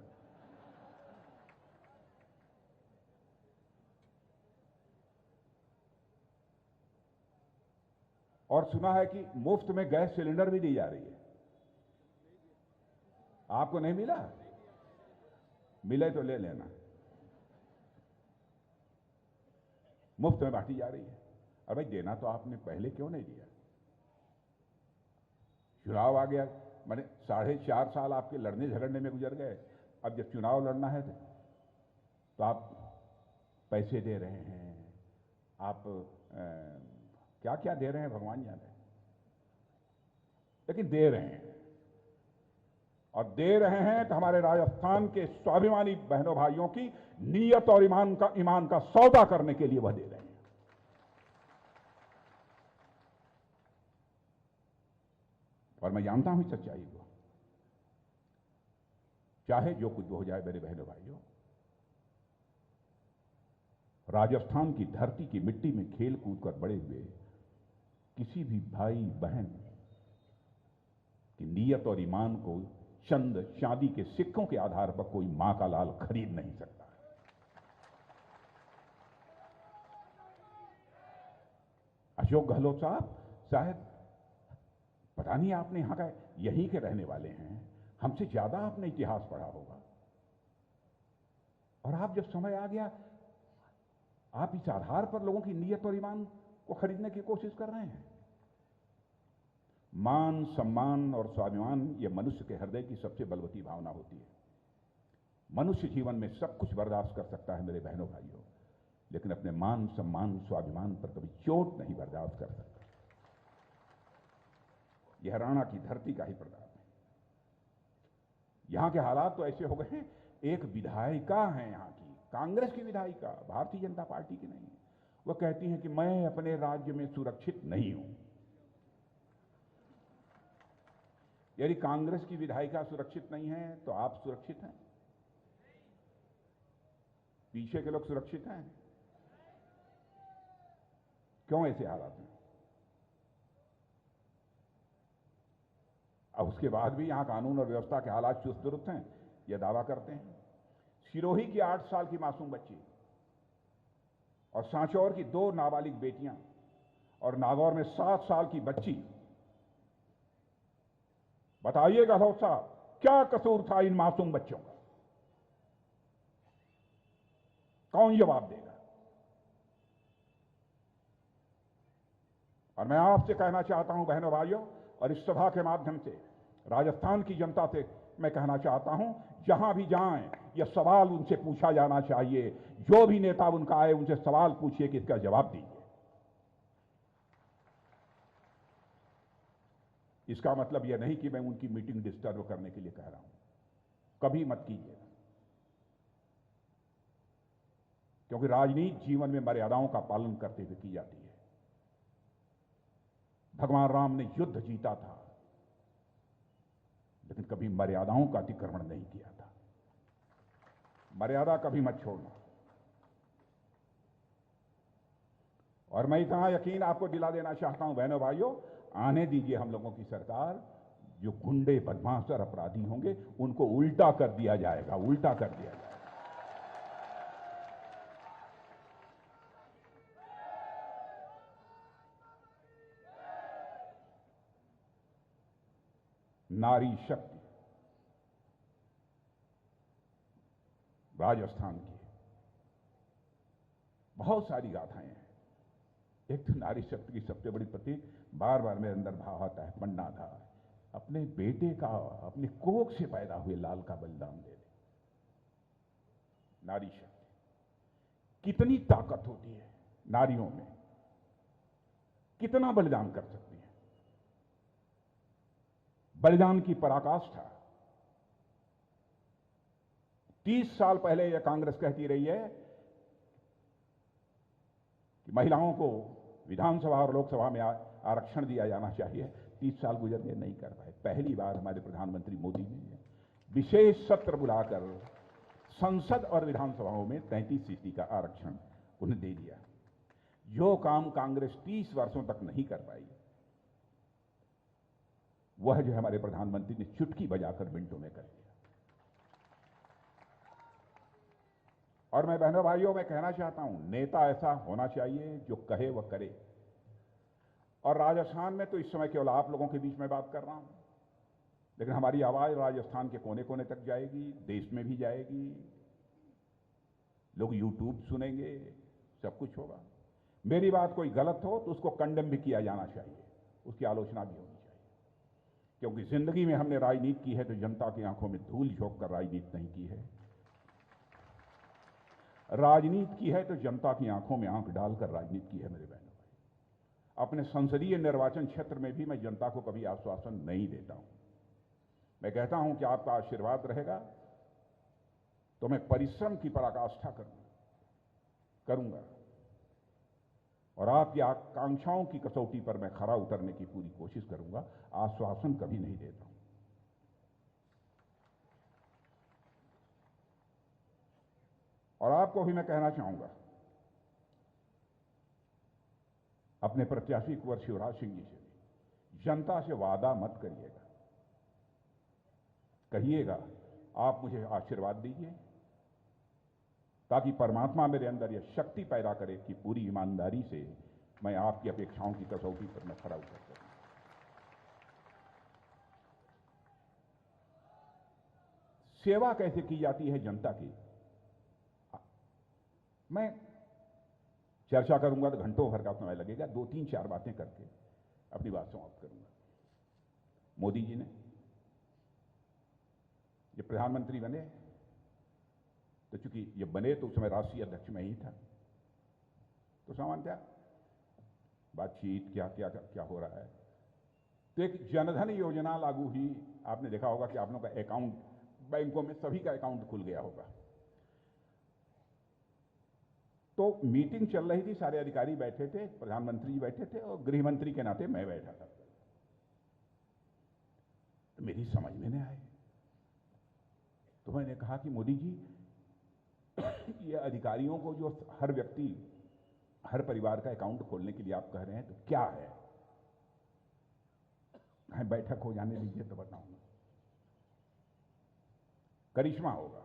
और सुना है कि मुफ्त में गैस सिलेंडर भी दी जा रही है। आपको नहीं मिला? मिले तो ले लेना। मुफ्त में बांटी जा रही है। अरे भाई, देना तो आपने पहले क्यों नहीं दिया? चुनाव आ गया, मैंने 4.5 साल आपके लड़ने झगड़ने में गुजर गए। अब जब चुनाव लड़ना है तो आप पैसे दे रहे हैं, आप क्या क्या दे रहे हैं भगवान जाने, लेकिन दे रहे हैं। और दे रहे हैं तो हमारे राजस्थान के स्वाभिमानी बहनों भाइयों की नीयत और ईमान का सौदा करने के लिए वह दे रहे हैं। और मैं जानता हूं इस सच्चाई को, चाहे जो कुछ हो जाए मेरे बहनों भाइयों, राजस्थान की धरती की मिट्टी में खेल कूद कर बड़े हुए किसी भी भाई बहन की नीयत और ईमान को चंद चांदी के सिक्कों के आधार पर कोई मां का लाल खरीद नहीं सकता। अशोक गहलोत साहब, शायद पता नहीं आपने यहां का, यहीं के रहने वाले हैं, हमसे ज्यादा आपने इतिहास पढ़ा होगा। और आप जब समय आ गया, आप इस आधार पर लोगों की नीयत और ईमान को खरीदने की कोशिश कर रहे हैं। मान, सम्मान और स्वाभिमान यह मनुष्य के हृदय की सबसे बलवती भावना होती है। मनुष्य जीवन में सब कुछ बर्दाश्त कर सकता है मेरे बहनों भाइयों, लेकिन अपने मान, सम्मान, स्वाभिमान पर कभी चोट नहीं बर्दाश्त कर सकता। यह हरियाणा की धरती का ही प्रताप है। यहां के हालात तो ऐसे हो गए हैं, एक विधायिका है यहां की, कांग्रेस की विधायिका, भारतीय जनता पार्टी की नहीं, वह कहती हैं कि मैं अपने राज्य में सुरक्षित नहीं हूं। यदि कांग्रेस की विधायिका सुरक्षित नहीं है तो आप सुरक्षित हैं? पीछे के लोग सुरक्षित हैं? क्यों ऐसे हालात में? अब उसके बाद भी यहां कानून और व्यवस्था के हालात चुस्त दुरुस्त हैं, यह दावा करते हैं। सिरोही की 8 साल की मासूम बच्ची और सांचौर की 2 नाबालिग बेटियां और नागौर में 7 साल की बच्ची, बताइए गहलोत साहब, क्या कसूर था इन मासूम बच्चों का? कौन जवाब देगा? और मैं आपसे कहना चाहता हूं बहनों भाइयों, और इस सभा के माध्यम से राजस्थान की जनता से मैं कहना चाहता हूं, जहां भी जाएं यह सवाल उनसे पूछा जाना चाहिए। जो भी नेता उनका आए उनसे सवाल पूछिए कि इसका जवाब दीजिए। इसका मतलब यह नहीं कि मैं उनकी मीटिंग डिस्टर्ब करने के लिए कह रहा हूं, कभी मत कीजिएगा। क्योंकि राजनीति जीवन में मर्यादाओं का पालन करते हुए की जाती है। भगवान राम ने युद्ध जीता था, लेकिन कभी मर्यादाओं का अतिक्रमण नहीं किया था। मर्यादा कभी मत छोड़ना। और मैं इतना यकीन आपको दिला देना चाहता हूं बहनों भाइयों, आने दीजिए हम लोगों की सरकार। जो गुंडे, बदमाश और अपराधी होंगे उनको उल्टा कर दिया जाएगा, उल्टा कर दिया जाएगा। नारी शक्ति राजस्थान की बहुत सारी गाथाएं हैं। एक तो नारी शक्ति की सबसे बड़ी प्रतीक बार बार मेरे अंदर भाव आता है, पन्ना था, अपने बेटे का, अपने कोख से पैदा हुए लाल का बलिदान दे दे। नारी शक्ति, कितनी ताकत होती है नारियों में, कितना बलिदान कर सकती है। बलिदान की पराकाष्ठा 30 साल पहले यह कांग्रेस कहती रही है कि महिलाओं को विधानसभा और लोकसभा में आरक्षण दिया जाना चाहिए। 30 साल गुजर गए, नहीं कर पाए। पहली बार हमारे प्रधानमंत्री मोदी ने विशेष सत्र बुलाकर संसद और विधानसभाओं में 33% का आरक्षण उन्हें दे दिया। जो काम कांग्रेस 30 वर्षों तक नहीं कर पाई, वह जो हमारे प्रधानमंत्री ने चुटकी बजाकर मिनटों में कर दिया। और मैं बहनों भाइयों में कहना चाहता हूं, नेता ऐसा होना चाहिए जो कहे वह करे। और राजस्थान में तो इस समय केवल आप लोगों के बीच में बात कर रहा हूं, लेकिन हमारी आवाज राजस्थान के कोने कोने तक जाएगी, देश में भी जाएगी। लोग यूट्यूब सुनेंगे, सब कुछ होगा। मेरी बात कोई गलत हो तो उसको कंडेम भी किया जाना चाहिए, उसकी आलोचना भी होनी चाहिए। क्योंकि जिंदगी में हमने राजनीति की है तो जनता की आंखों में धूल झोंक कर राजनीति नहीं की है। राजनीति की है तो जनता की आंखों में आंख डालकर राजनीति की है मेरे बहनों भाई। अपने संसदीय निर्वाचन क्षेत्र में भी मैं जनता को कभी आश्वासन नहीं देता हूं। मैं कहता हूं कि आपका आशीर्वाद रहेगा तो मैं परिश्रम की पराकाष्ठा करूंगा और आपकी आकांक्षाओं की कसौटी पर मैं खरा उतरने की पूरी कोशिश करूंगा। आश्वासन कभी नहीं देता हूं। और आपको भी मैं कहना चाहूंगा, अपने प्रत्याशी कुंवर शिवराज सिंह जी से भी जनता से वादा मत करिएगा, कहिएगा आप मुझे आशीर्वाद दीजिए ताकि परमात्मा मेरे अंदर यह शक्ति पैदा करे कि पूरी ईमानदारी से मैं आपकी अपेक्षाओं की कसौटी पर मैं खरा उतर सकूं। सेवा कैसे की जाती है जनता की, मैं चर्चा करूंगा तो घंटों भर का समय लगेगा। 2-3-4 बातें करके अपनी बात समाप्त करूंगा। मोदी जी ने ये प्रधानमंत्री बने तो चूंकि ये बने तो उस समय राष्ट्रीय अध्यक्ष में ही था, तो सामान्यतः बातचीत क्या हो रहा है, तो एक जनधन योजना लागू हुई। आपने देखा होगा कि आप लोगों का अकाउंट बैंकों में सभी का अकाउंट खुल गया होगा। तो मीटिंग चल रही थी, सारे अधिकारी बैठे थे, प्रधानमंत्री जी बैठे थे और गृह मंत्री के नाते मैं बैठा था। तो मेरी समझ में नहीं आए, तो मैंने कहा कि मोदी जी ये अधिकारियों को जो हर व्यक्ति हर परिवार का अकाउंट खोलने के लिए आप कह रहे हैं तो क्या है, बैठक हो जाने दीजिए तो बताऊंगा। करिश्मा होगा,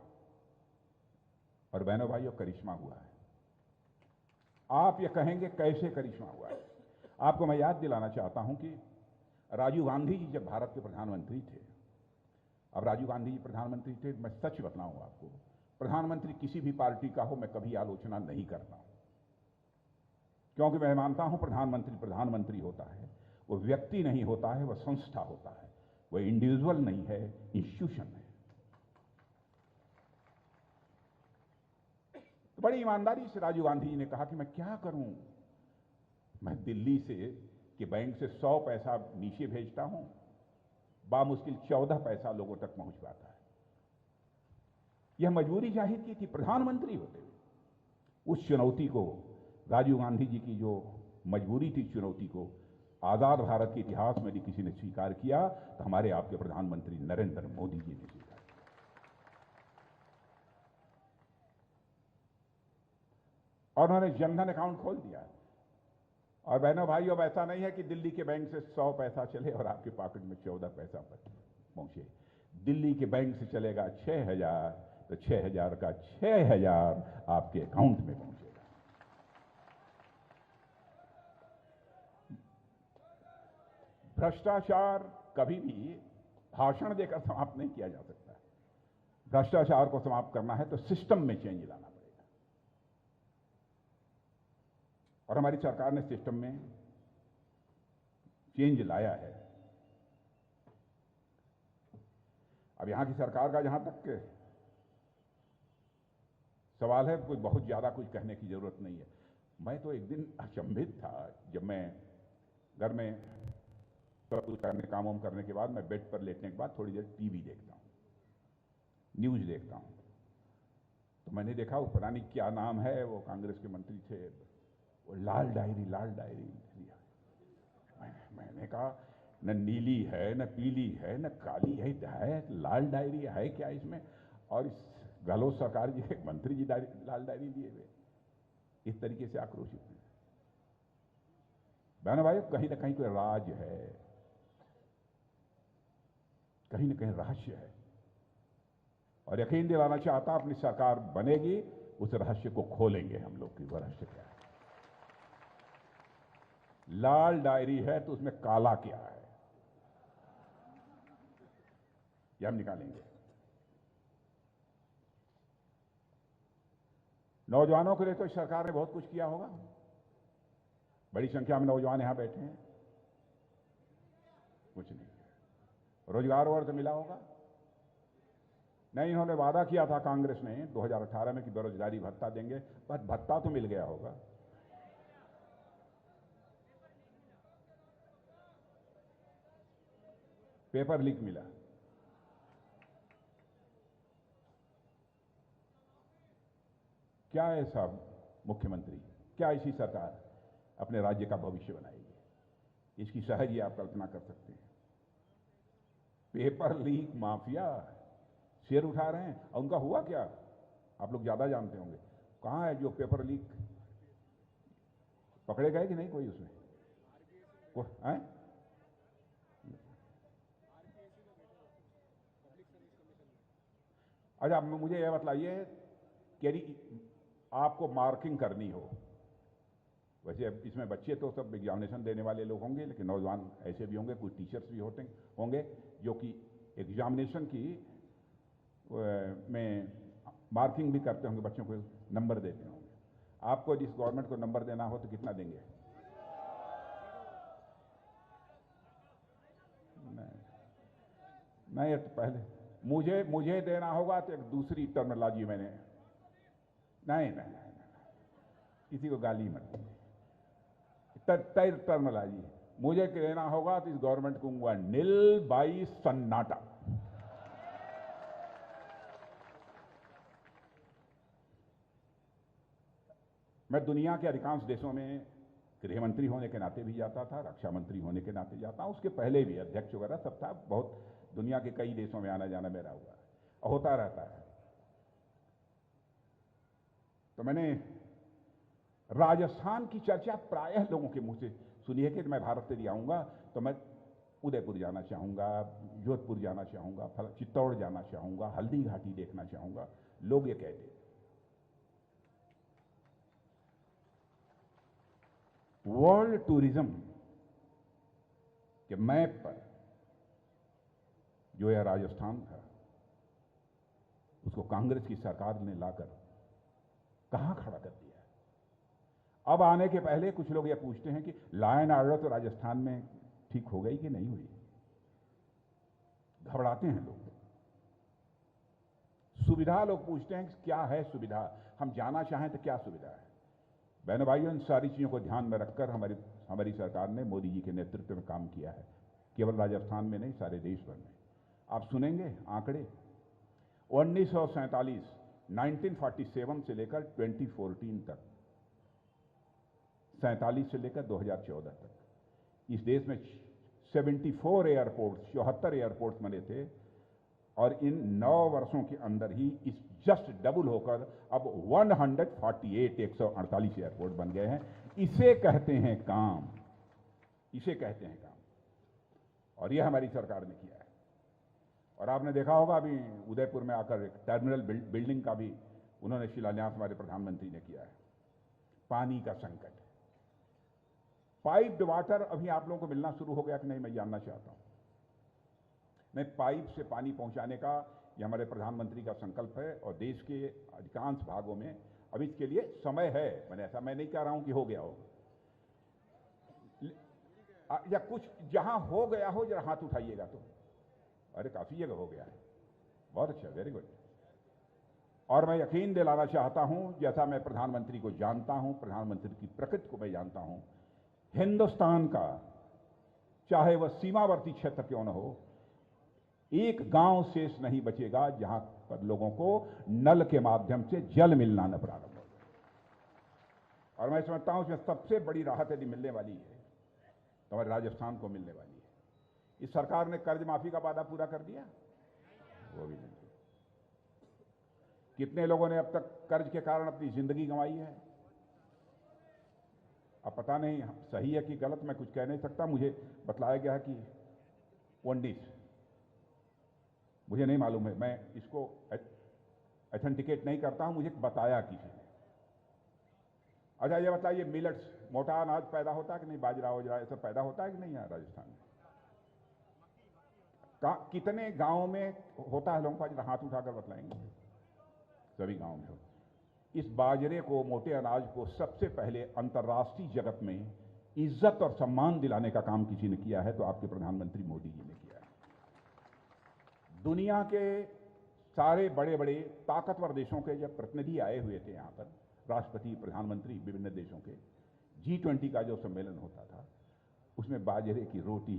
और बहनों भाइयों करिश्मा हुआ है। आप ये कहेंगे कैसे करिश्मा हुआ है। आपको मैं याद दिलाना चाहता हूं कि राजीव गांधी जी जब भारत के प्रधानमंत्री थे, अब राजीव गांधी जी प्रधानमंत्री थे, मैं सच बतलाऊं आपको, प्रधानमंत्री किसी भी पार्टी का हो मैं कभी आलोचना नहीं करता हूं, क्योंकि मैं मानता हूं प्रधानमंत्री प्रधानमंत्री होता है, वो व्यक्ति नहीं होता है, वह संस्था होता है, वह इंडिविजुअल नहीं है, इंस्टीट्यूशन है। तो बड़ी ईमानदारी से राजीव गांधी जी ने कहा कि मैं क्या करूं, मैं दिल्ली से कि बैंक से 100 पैसा नीचे भेजता हूं, बामुश्किल 14 पैसा लोगों तक पहुंच पाता है। यह मजबूरी जाहिर की थी प्रधानमंत्री होते हुए। उस चुनौती को, राजीव गांधी जी की जो मजबूरी थी, चुनौती को आजाद भारत के इतिहास में यदि किसी ने स्वीकार किया तो हमारे आपके प्रधानमंत्री नरेंद्र मोदी जी ने स्वीकार किया। और उन्होंने जनधन अकाउंट खोल दिया। और बहनों भाइयों, अब ऐसा नहीं है कि दिल्ली के बैंक से 100 पैसा चले और आपके पॉकेट में 14 पैसा पहुंचे। दिल्ली के बैंक से चलेगा 6,000 तो 6,000 का 6,000 आपके अकाउंट में पहुंचेगा। भ्रष्टाचार कभी भी भाषण देकर समाप्त नहीं किया जा सकता। भ्रष्टाचार को समाप्त करना है तो सिस्टम में चेंज लाना पड़ेगा, और हमारी सरकार ने सिस्टम में चेंज लाया है। अब यहां की सरकार का जहां तक सवाल है, कोई बहुत ज्यादा कुछ कहने की जरूरत नहीं है। मैं तो एक दिन अचंभित था, जब मैं घर में सब कुछ करने काम करने के बाद मैं बेड पर लेटने के बाद थोड़ी देर टीवी देखता हूं, न्यूज देखता हूं, तो मैंने देखा वो पता नहीं क्या नाम है, वो कांग्रेस के मंत्री थे, वो लाल डायरी लिया। मैंने कहा न नीली है, न पीली है, न काली है, लाल डायरी है क्या इसमें? और इस गहलोत सरकार जी के मंत्री जी लाल डायरी लिए हुए, इस तरीके से आक्रोशित हैं। बहनों भाइयों, कहीं ना कहीं कोई राज है, कहीं ना कहीं रहस्य है, और यकीन दिलाना चाहता, अपनी सरकार बनेगी, उस रहस्य को खोलेंगे हम लोग की। वो रहस्य क्या है? लाल डायरी है तो उसमें काला क्या है, ये हम निकालेंगे। नौजवानों के लिए तो सरकार ने बहुत कुछ किया होगा, बड़ी संख्या में नौजवान यहां बैठे हैं, कुछ नहीं किया। रोजगार और तो मिला होगा नहीं? इन्होंने वादा किया था कांग्रेस ने 2018 में कि बेरोजगारी भत्ता देंगे, बस भत्ता तो मिल गया होगा। पेपर लीक मिला। क्या ऐसा मुख्यमंत्री, क्या ऐसी सरकार अपने राज्य का भविष्य बनाएगी? इसकी सहज ही आप कल्पना कर सकते हैं। पेपर लीक माफिया शेर उठा रहे हैं, और उनका हुआ क्या आप लोग ज्यादा जानते होंगे। कहां है जो पेपर लीक पकड़े गए कि नहीं कोई उसमें? हैं? अच्छा, मुझे यह बतलाइए कि यदि आपको मार्किंग करनी हो, वैसे अब इसमें बच्चे तो सब एग्जामिनेशन देने वाले लोग होंगे, लेकिन नौजवान ऐसे भी होंगे, कुछ टीचर्स भी होंगे जो कि एग्जामिनेशन की में मार्किंग भी करते होंगे, बच्चों को नंबर देते होंगे। आपको यदि इस गवर्नमेंट को नंबर देना हो तो कितना देंगे? नहीं, तो पहले मुझे देना होगा तो एक दूसरी टर्मिनोलॉजी मैंने नहीं, किसी को गाली मत दीजिए। टर्मिनोलॉजी मुझे देना होगा तो इस गवर्नमेंट को दूंगा निल बाई सन्नाटा। मैं दुनिया के अधिकांश देशों में गृह मंत्री होने के नाते भी जाता था, रक्षा मंत्री होने के नाते जाता हूं, उसके पहले भी अध्यक्ष वगैरह सब था। बहुत दुनिया के कई देशों में आना जाना मेरा हुआ और होता रहता है। तो मैंने राजस्थान की चर्चा प्रायः लोगों के मुंह से सुनी है कि मैं भारत यदि आऊंगा तो मैं उदयपुर जाना चाहूंगा, जोधपुर जाना चाहूंगा, चित्तौड़ जाना चाहूंगा, हल्दी घाटी देखना चाहूंगा। लोग ये कहते हैं। वर्ल्ड टूरिज्म के मैप पर जो यह राजस्थान था, उसको कांग्रेस की सरकार ने लाकर कहां खड़ा कर दिया। अब आने के पहले कुछ लोग ये पूछते हैं कि लायन ऑर्डर तो राजस्थान में ठीक हो गई कि नहीं हुई। घबराते हैं लोग। सुविधा लोग पूछते हैं कि क्या है सुविधा, हम जाना चाहें तो क्या सुविधा है। बहनों भाइयों, इन सारी चीजों को ध्यान में रखकर हमारी सरकार ने मोदी जी के नेतृत्व में काम किया है। केवल राजस्थान में नहीं, सारे देश भर में। आप सुनेंगे आंकड़े। 1947 से लेकर 2014 तक, 47 से लेकर 2014 तक इस देश में 74 एयरपोर्ट्स, 74 एयरपोर्ट्स बने थे, और इन 9 वर्षों के अंदर ही इस जस्ट डबल होकर अब 148 एयरपोर्ट बन गए हैं। इसे कहते हैं काम, इसे कहते हैं काम। और यह हमारी सरकार ने किया है। और आपने देखा होगा अभी उदयपुर में आकर एक टर्मिनल बिल्डिंग का भी उन्होंने शिलान्यास हमारे प्रधानमंत्री ने किया है। पानी का संकट, पाइप्ड वाटर अभी आप लोगों को मिलना शुरू हो गया कि नहीं, मैं जानना चाहता हूं। मैं पाइप से पानी पहुंचाने का यह हमारे प्रधानमंत्री का संकल्प है, और देश के अधिकांश भागों में अब इसके लिए समय है। मैं नहीं कह रहा हूं कि हो गया हो, या कुछ जहां हो गया हो जरा हाथ उठाइएगा तो। अरे काफी जगह हो गया है, बहुत अच्छा, वेरी गुड। और मैं यकीन दिलाना चाहता हूं, जैसा मैं प्रधानमंत्री को जानता हूं, प्रधानमंत्री की प्रकृति को मैं जानता हूं, हिंदुस्तान का चाहे वह सीमावर्ती क्षेत्र क्यों न हो, एक गांव शेष नहीं बचेगा जहां पर लोगों को नल के माध्यम से जल मिलना न प्रारंभ हो। और मैं समझता हूं इसमें सबसे बड़ी राहत यदि मिलने वाली है तो हमारे राजस्थान को मिलने वाली है। इस सरकार ने कर्ज माफी का वादा पूरा कर दिया, वो भी नहीं। कितने लोगों ने अब तक कर्ज के कारण अपनी जिंदगी गंवाई है। अब पता नहीं सही है कि गलत, मैं कुछ कह नहीं सकता। मुझे बतलाया गया है कि 19, मुझे नहीं मालूम है, मैं इसको ऑथेंटिकेट नहीं करता हूं, मुझे बताया किसी ने। अच्छा ये बताइए, मिलेट्स, मोटा अनाज पैदा होता है कि नहीं, बाजरा वजरा ये सब पैदा होता है कि नहीं यहाँ राजस्थान में? कितने गांव में होता है, लोगों को हाथ उठाकर बतलाएंगे। सभी गांव में होता। इस बाजरे को, मोटे अनाज को सबसे पहले अंतर्राष्ट्रीय जगत में इज्जत और सम्मान दिलाने का काम किसी ने किया है तो आपके प्रधानमंत्री मोदी जी ने किया है। दुनिया के सारे बड़े बड़े ताकतवर देशों के जब प्रतिनिधि आए हुए थे यहां पर, राष्ट्रपति, प्रधानमंत्री विभिन्न देशों के, G20 का जो सम्मेलन होता था, उसमें बाजरे की रोटी,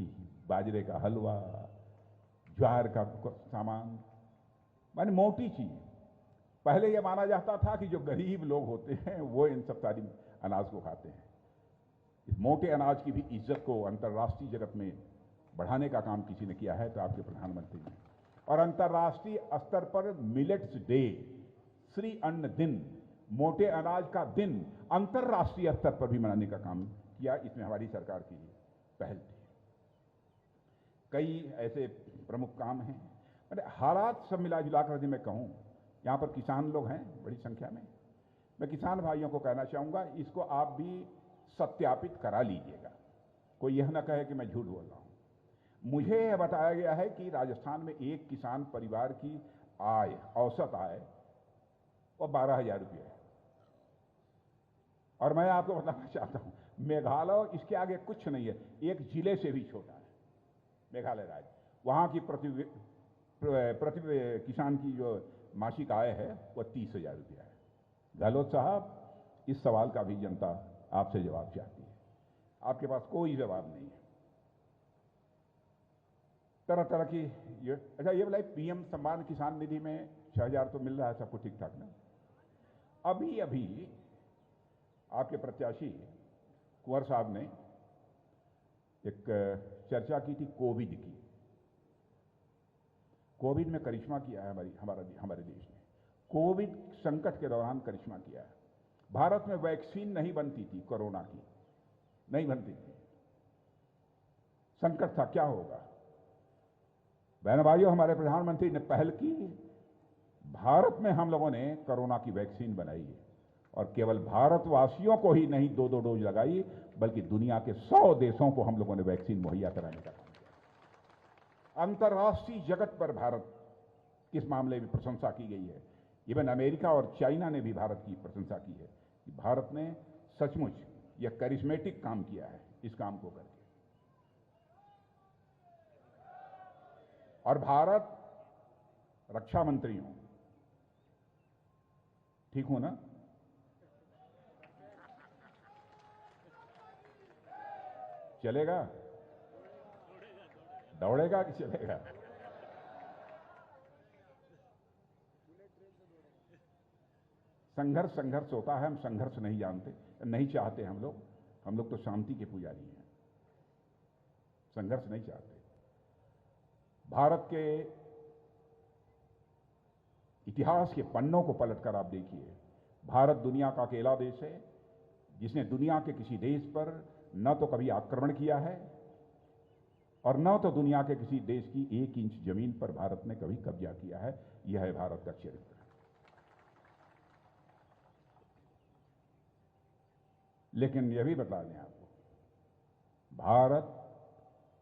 बाजरे का हलवा, ज्वार का सामान, माने मोटी चीज। पहले यह माना जाता था कि जो गरीब लोग होते हैं वो इन सब सारी अनाज को खाते हैं। इस मोटे अनाज की भी इज्जत को अंतर्राष्ट्रीय जगत में बढ़ाने का काम किसी ने किया है तो आपके प्रधानमंत्री ने। और अंतर्राष्ट्रीय स्तर पर मिलेट्स डे, श्री अन्न दिन, मोटे अनाज का दिन अंतर्राष्ट्रीय स्तर पर भी मनाने का काम किया। इसमें हमारी सरकार की पहल थी। कई ऐसे प्रमुख काम हैं। मैंने हालात सब मिला जुलाकर यदि मैं कहूं, यहां पर किसान लोग हैं बड़ी संख्या में। मैं किसान भाइयों को कहना चाहूंगा, इसको आप भी सत्यापित करा लीजिएगा। कोई यह ना कहे कि मैं झूठ बोल रहा हूं। मुझे यह बताया गया है कि राजस्थान में एक किसान परिवार की आय, औसत आय, वो 12,000 रुपये है। और मैं आपको बताना चाहता हूं, मेघालय इसके आगे कुछ नहीं है, एक जिले से भी छोटा है मेघालय राज्य। वहां की प्रति किसान की जो मासिक आय है वह 30,000 रुपया है। गहलोत साहब, इस सवाल का भी जनता आपसे जवाब चाहती है। आपके पास कोई जवाब नहीं है। तरह तरह की अच्छा ये बताइए, पीएम सम्मान किसान निधि में 6,000 तो मिल रहा है, सबको ठीक ठाक ना। अभी अभी आपके प्रत्याशी कुंवर साहब ने एक चर्चा की थी कोविड की। कोविड में करिश्मा किया है हमारे देश ने। कोविड संकट के दौरान करिश्मा किया है। भारत में वैक्सीन नहीं बनती थी, कोरोना की नहीं बनती थी, संकट था, क्या होगा। बहनों भाइयों, हमारे प्रधानमंत्री ने पहल की, भारत में हम लोगों ने कोरोना की वैक्सीन बनाई है। और केवल भारतवासियों को ही नहीं 2-2 डोज लगाई, बल्कि दुनिया के 100 देशों को हम लोगों ने वैक्सीन मुहैया कराने का काम किया। अंतर्राष्ट्रीय जगत पर भारत किस मामले में प्रशंसा की गई है। इवन अमेरिका और चाइना ने भी भारत की प्रशंसा की है कि भारत ने सचमुच यह करिश्मेटिक काम किया है इस काम को करके। और भारत रक्षा मंत्री हूं, ठीक हूं ना? चलेगा, दौड़ेगा कि चलेगा? संघर्ष होता है। हम संघर्ष नहीं जानते, नहीं चाहते। हम लोग तो शांति के पुजारी हैं, संघर्ष नहीं चाहते। भारत के इतिहास के पन्नों को पलटकर आप देखिए, भारत दुनिया का अकेला देश है जिसने दुनिया के किसी देश पर न तो कभी आक्रमण किया है और न तो दुनिया के किसी देश की 1 इंच जमीन पर भारत ने कभी कब्जा किया है। यह है भारत का चरित्र। लेकिन यह भी बता दें आपको, भारत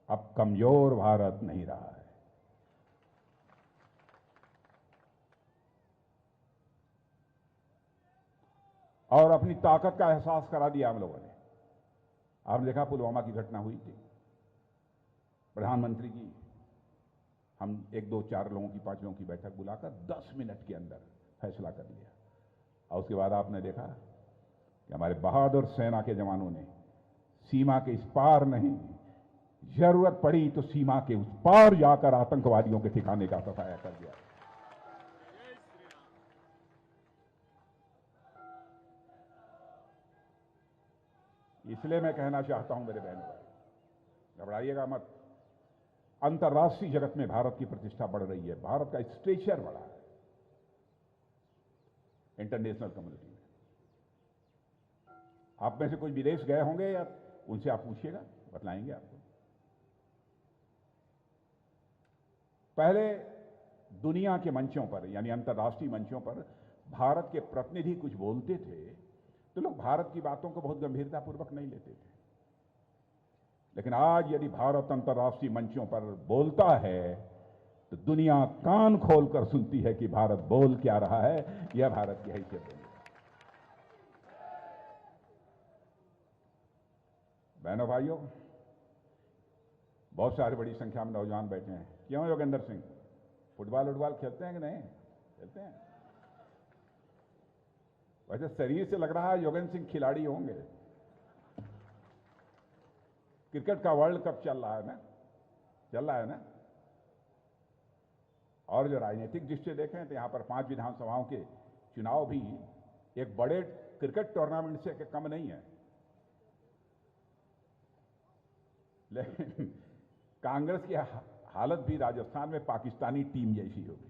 अब कमजोर भारत नहीं रहा है। और अपनी ताकत का एहसास करा दिया हम लोगों ने। आपने देखा पुलवामा की घटना हुई थी, प्रधानमंत्री की हम 1, 2, 4 लोगों की, 5 लोगों की बैठक बुलाकर 10 मिनट के अंदर फैसला कर लिया। और उसके बाद आपने देखा कि हमारे बहादुर सेना के जवानों ने सीमा के इस पार नहीं, जरूरत पड़ी तो सीमा के उस पार जाकर आतंकवादियों के ठिकाने का सफाया कर दिया। इसलिए मैं कहना चाहता हूं मेरे बहनों भाई, घबराइएगा मत। अंतर्राष्ट्रीय जगत में भारत की प्रतिष्ठा बढ़ रही है, भारत का स्टेचर बढ़ा है इंटरनेशनल कम्युनिटी में। आप में से कुछ विदेश गए होंगे या उनसे आप पूछिएगा, बतलाएंगे आपको। पहले दुनिया के मंचों पर, यानी अंतर्राष्ट्रीय मंचों पर भारत के प्रतिनिधि कुछ बोलते थे तो लोग भारत की बातों को बहुत गंभीरतापूर्वक नहीं लेते थे। लेकिन आज यदि भारत अंतर्राष्ट्रीय मंचों पर बोलता है तो दुनिया कान खोलकर सुनती है कि भारत बोल क्या रहा है। यह भारत की हैसियत बनी है। बहनों भाइयों, बहुत सारे बड़ी संख्या में नौजवान बैठे हैं। क्यों योगेंद्र सिंह, फुटबॉल खेलते हैं कि नहीं खेलते हैं? वैसे शरीर से लग रहा है योगेंद्र सिंह खिलाड़ी होंगे। क्रिकेट का वर्ल्ड कप चल रहा है ना, और जो राजनीतिक दृष्टि देखें तो यहाँ पर 5 विधानसभाओं के चुनाव भी एक बड़े क्रिकेट टूर्नामेंट से कम नहीं है, लेकिन कांग्रेस की हालत भी राजस्थान में पाकिस्तानी टीम जैसी होगी।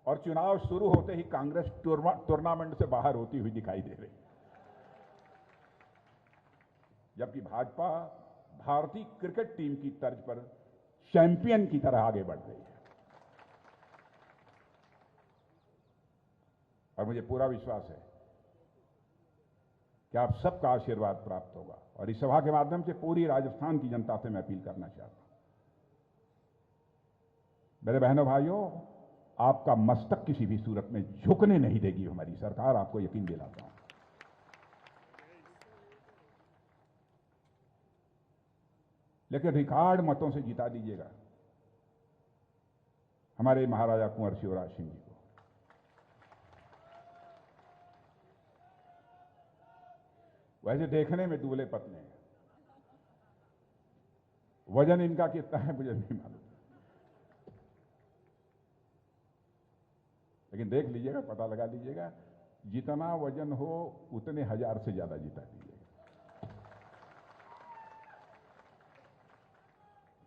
और चुनाव शुरू होते ही कांग्रेस टूर्नामेंट से बाहर होती हुई दिखाई दे रही, जबकि भाजपा भारतीय क्रिकेट टीम की तर्ज पर चैंपियन की तरह आगे बढ़ रही है। और मुझे पूरा विश्वास है कि आप सबका आशीर्वाद प्राप्त होगा। और इस सभा के माध्यम से पूरी राजस्थान की जनता से मैं अपील करना चाहता हूं, मेरे बहनों भाइयों, आपका मस्तक किसी भी सूरत में झुकने नहीं देगी हमारी सरकार, आपको यकीन दिलाता हूं। लेकिन रिकॉर्ड मतों से जिता दीजिएगा हमारे महाराजा कुंवर शिवराज सिंह जी को। वैसे देखने में दूल्हे पतले हैं, वजन इनका कितना है मुझे नहीं मालूम, लेकिन देख लीजिएगा, पता लगा लीजिएगा, जितना वजन हो उतने 1000 से ज्यादा जिता दीजिएगा।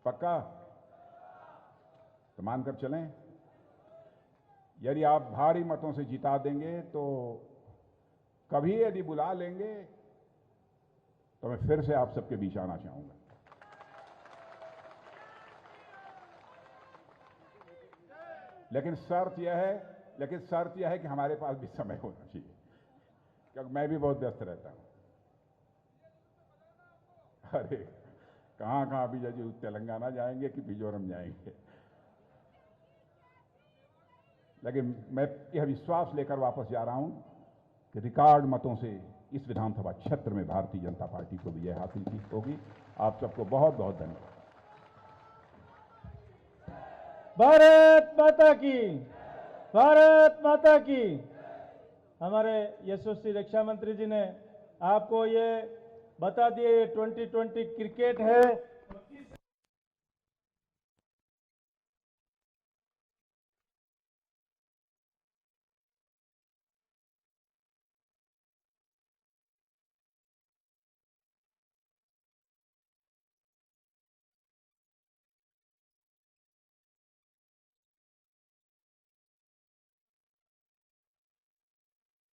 पक्का? तो मानकर चलें, यदि आप भारी मतों से जिता देंगे तो कभी यदि बुला लेंगे तो मैं फिर से आप सबके बीच आना चाहूंगा। लेकिन शर्त यह है कि हमारे पास भी समय होना चाहिए, क्योंकि मैं भी बहुत व्यस्त रहता हूं। अरे कहां अभी जब तेलंगाना जाएंगे कि मिजोरम जाएंगे, लेकिन मैं यह विश्वास लेकर वापस जा रहा हूं कि रिकॉर्ड मतों से इस विधानसभा क्षेत्र में भारतीय जनता पार्टी को विजय हासिल की होगी। आप सबको बहुत बहुत धन्यवाद। भारत माता की, भारत माता की। हमारे यशस्वी रक्षा मंत्री जी ने आपको ये बता दिए, 2020 क्रिकेट है,